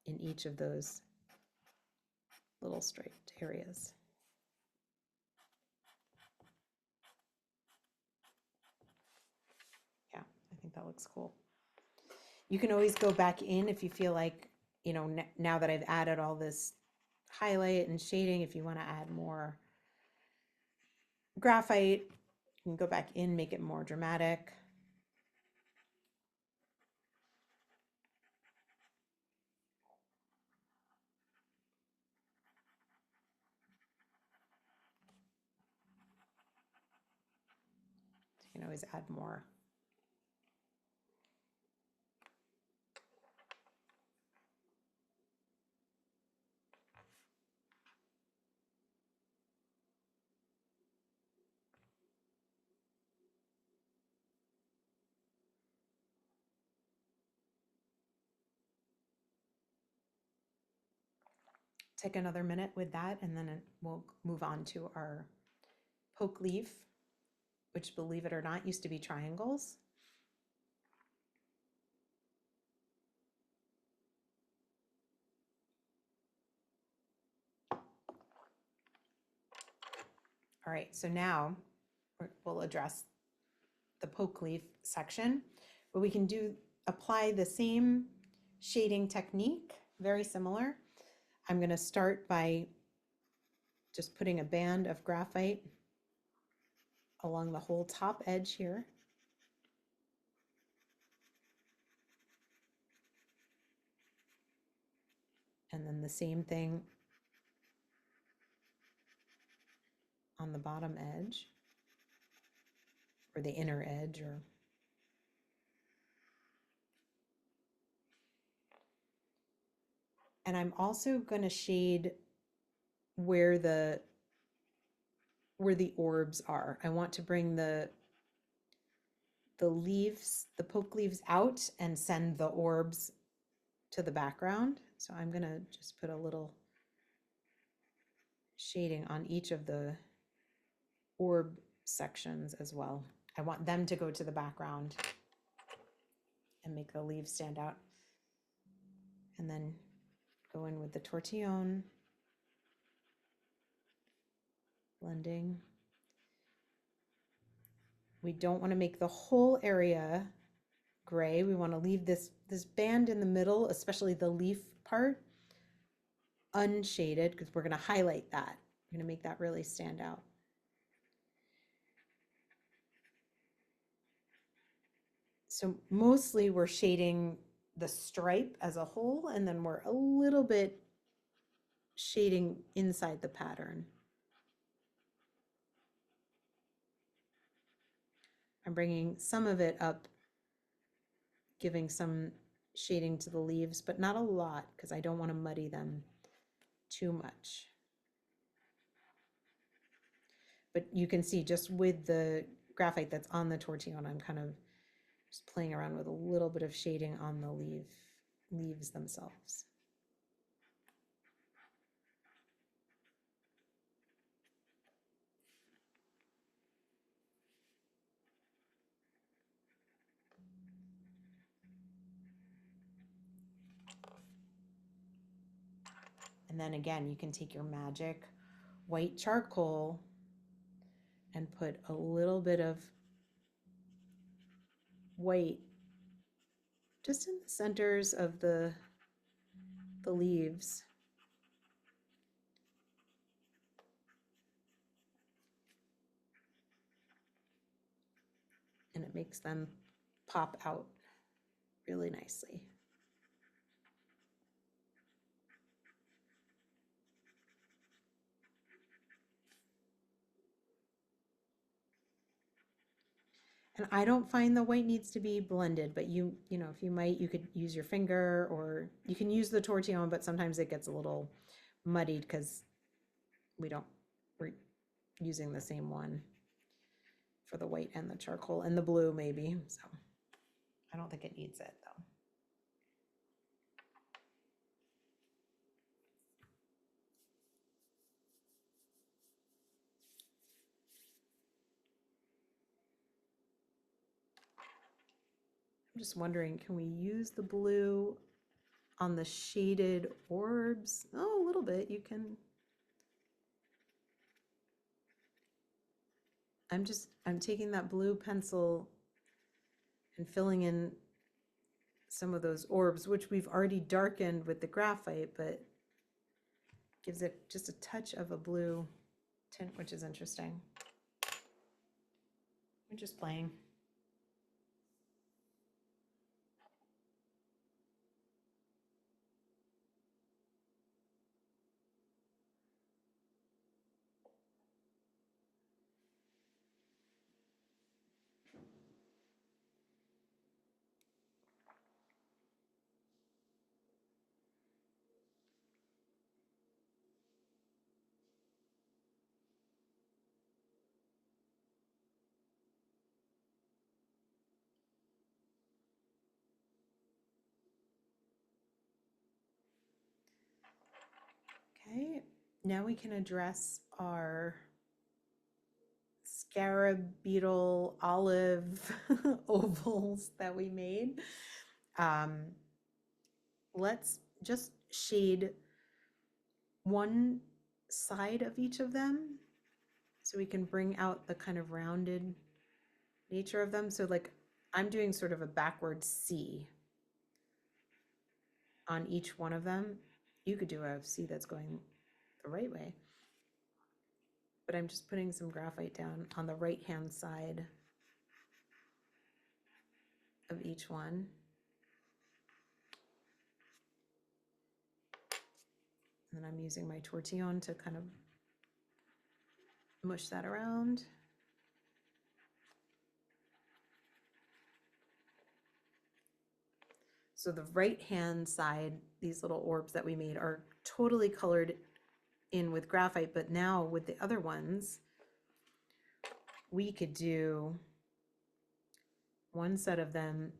in each of those little striped areas. Yeah, I think that looks cool. You can always go back in if you feel like, you know, now that I've added all this highlight and shading, if you want to add more graphite, you can go back in, make it more dramatic. You can always add more. Take another minute with that, and then we'll move on to our poke leaf, which, believe it or not, used to be triangles. All right, so now we'll address the poke leaf section, but we can apply the same shading technique, very similar. I'm going to start by just putting a band of graphite along the whole top edge here. And then the same thing on the bottom edge, or the inner edge, or and I'm also going to shade where the orbs are. I want to bring the leaves, the poke leaves out and send the orbs to the background. So I'm going to just put a little shading on each of the orb sections as well. I want them to go to the background and make the leaves stand out. And then go in with the tortillon, blending. We don't want to make the whole area gray. We want to leave this band in the middle, especially the leaf part, unshaded, because we're going to highlight that. We're going to make that really stand out. So mostly we're shading the stripe as a whole, and then we're a little bit shading inside the pattern. I'm bringing some of it up, giving some shading to the leaves, but not a lot, because I don't want to muddy them. too much. But you can see just with the graphite that's on the tortillon, I'm kind of just playing around with a little bit of shading on the leaves themselves. And then again, you can take your magic white charcoal and put a little bit of white just in the centers of the leaves. And it makes them pop out really nicely. And I don't find the white needs to be blended, but you know, if you might, you could use your finger or you can use the tortillon, but sometimes it gets a little muddied because we're using the same one for the white and the charcoal and the blue maybe. So I don't think it needs it though. I'm just wondering, can we use the blue on the shaded orbs? Oh, a little bit. You can. I'm taking that blue pencil and filling in some of those orbs, which we've already darkened with the graphite, but gives it just a touch of a blue tint, which is interesting. I'm just playing. Okay, now we can address our scarab beetle olive ovals that we made. Let's just shade one side of each of them so we can bring out the kind of rounded nature of them. So like I'm doing sort of a backward C on each one of them. You could do a C that's going the right way, but I'm just putting some graphite down on the right hand side of each one. And then I'm using my tortillon to kind of mush that around. So the right hand side, these little orbs that we made are totally colored in with graphite, but now with the other ones, we could do one set of them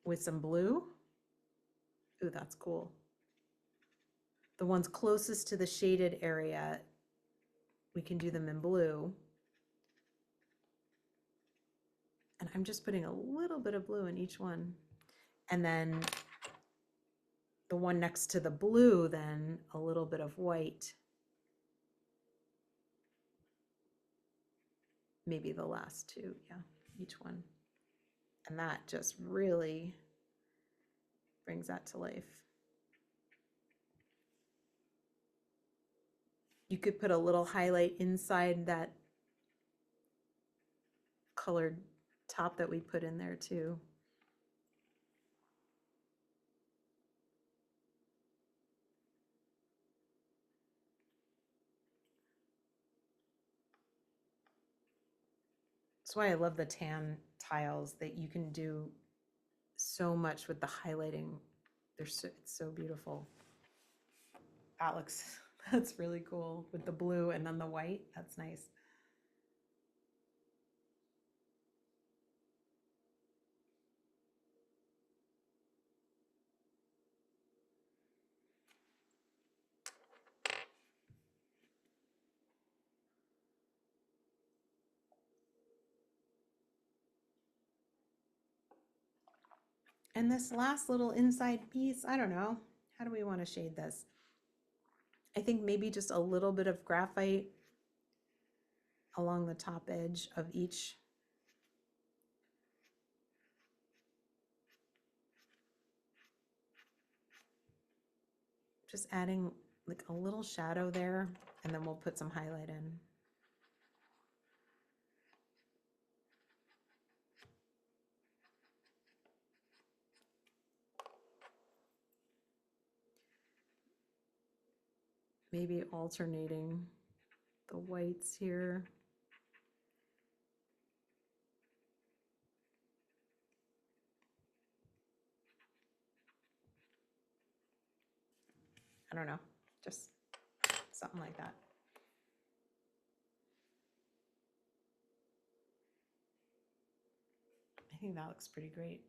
with some blue. Ooh, that's cool. The ones closest to the shaded area, we can do them in blue. And I'm just putting a little bit of blue in each one. And then the one next to the blue, then a little bit of white. Maybe the last two, yeah, each one. And that just really brings that to life. You could put a little highlight inside that colored top that we put in there too. That's why I love the tan tiles, that you can do so much with the highlighting. It's so beautiful. That looks, that's really cool with the blue and then the white. That's nice. And this last little inside piece, I don't know. How do we want to shade this? I think maybe just a little bit of graphite along the top edge of each. Just adding like a little shadow there, and then we'll put some highlight in. Maybe alternating the whites here. I don't know, just something like that. I think that looks pretty great.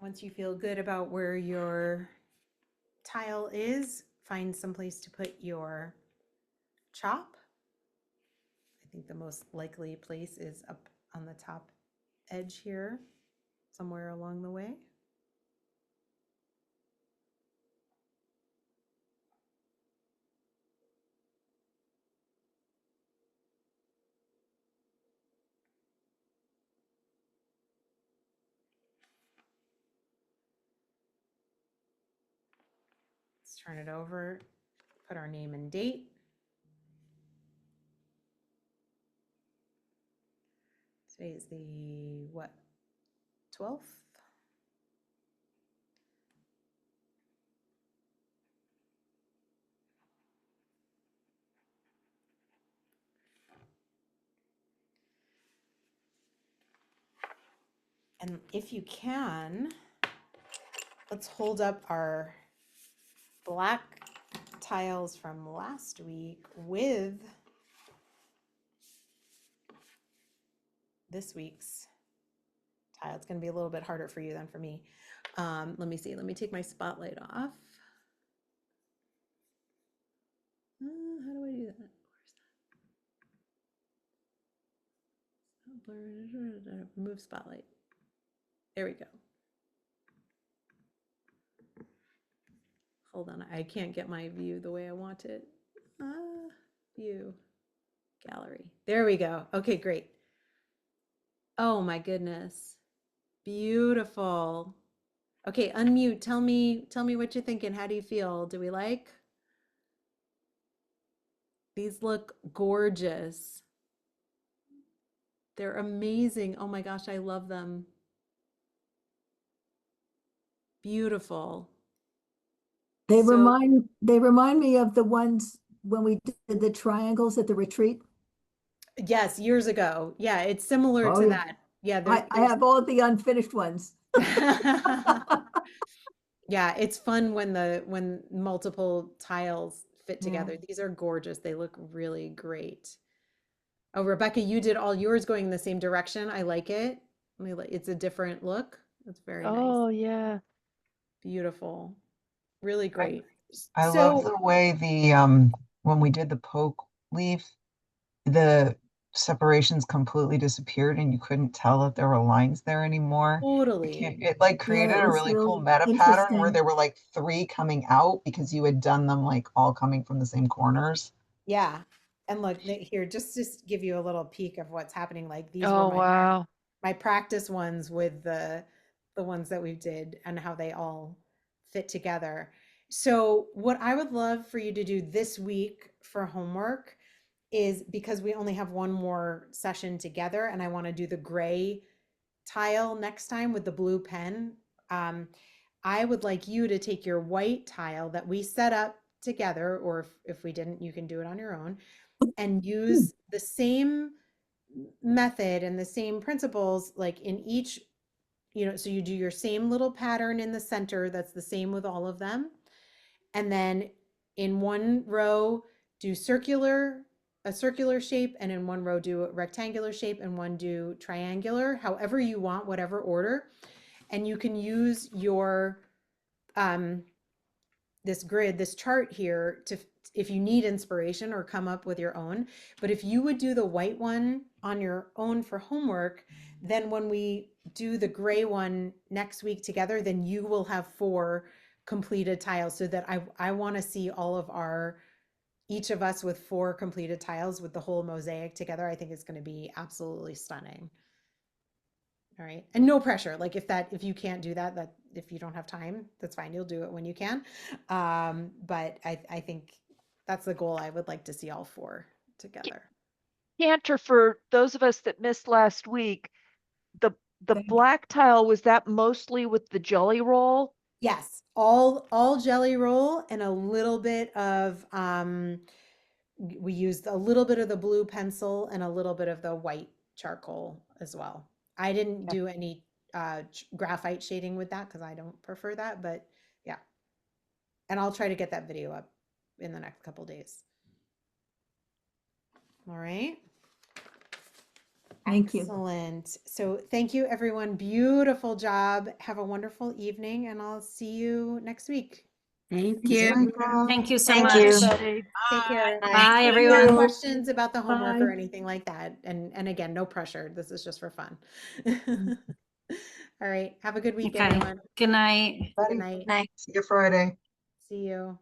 Once you feel good about where your tile is, find some place to put your chop. I think the most likely place is up on the top edge here, somewhere along the way. Let's turn it over, put our name and date. Today is the, what, 12th? And if you can, let's hold up our black tiles from last week with this week's tile. It's going to be a little bit harder for you than for me. Let me see. Let me take my spotlight off. How do I do that? Where's that? Remove spotlight. There we go. Hold on. I can't get my view the way I want it. View. Gallery. There we go. Okay, great. Oh my goodness. Beautiful. Okay, unmute. Tell me what you're thinking. How do you feel? Do we like? These look gorgeous. They're amazing. Oh my gosh, I love them. Beautiful. They So- remind me of the ones when we did the triangles at the retreat. Yes, years ago. Yeah, it's similar Oh, to yeah. that. Yeah, I have all the unfinished ones. Yeah, it's fun when multiple tiles fit together. These are gorgeous. They look really great. Oh, Rebecca, you did all yours going in the same direction. I like it. It's a different look. It's very nice. Oh, yeah. Beautiful. Really great. I So- love the way when we did the poke leaf, the separations completely disappeared and you couldn't tell that there were lines there anymore. Totally. It like created it a was really cool real meta pattern where interesting. there were like 3 coming out because you had done them like all coming from the same corners. Yeah. And look, here, just give you a little peek of what's happening. Like these were Oh, wow. my practice ones with the ones that we did and how they all fit together. So what I would love for you to do this week for homework is, because we only have one more session together and I want to do the gray tile next time with the blue pen, I would like you to take your white tile that we set up together, or if we didn't, you can do it on your own, and use the same method and the same principles like in each, so you do your same little pattern in the center that's the same with all of them. And then in one row, do a circular shape, and in one row do a rectangular shape, and one do triangular, however you want, whatever order. And you can use your this grid, this chart here, to if you need inspiration or come up with your own. But if you would do the white one on your own for homework, then when we do the gray one next week together, then you will have 4 completed tiles, so that I want to see each of us with 4 completed tiles with the whole mosaic together. I think it's going to be absolutely stunning. All right. And no pressure. Like if you can't do that if you don't have time, that's fine. You'll do it when you can. But I think that's the goal. I would like to see all 4 together. Cantor, for those of us that missed last week, the Thank you. black tile, was that mostly with the jelly roll? Yes, all jelly roll and a little bit of we used a little bit of the blue pencil and a little bit of the white charcoal as well. I didn't do any graphite shading with that because I don't prefer that, but yeah. And I'll try to get that video up in the next couple days. All right. Thank you. Excellent. So thank you, everyone. Beautiful job. Have a wonderful evening, and I'll see you next week. Thank Thanks, you. Micah. Thank you so Thank much. you. Everybody. Take care. Bye, No everyone. questions about the homework or Bye. anything like that. And again, no pressure. This is just for fun. All right. Have a good week, Okay. everyone. Good night. Good Buddy, night. Night. see you Friday. See you.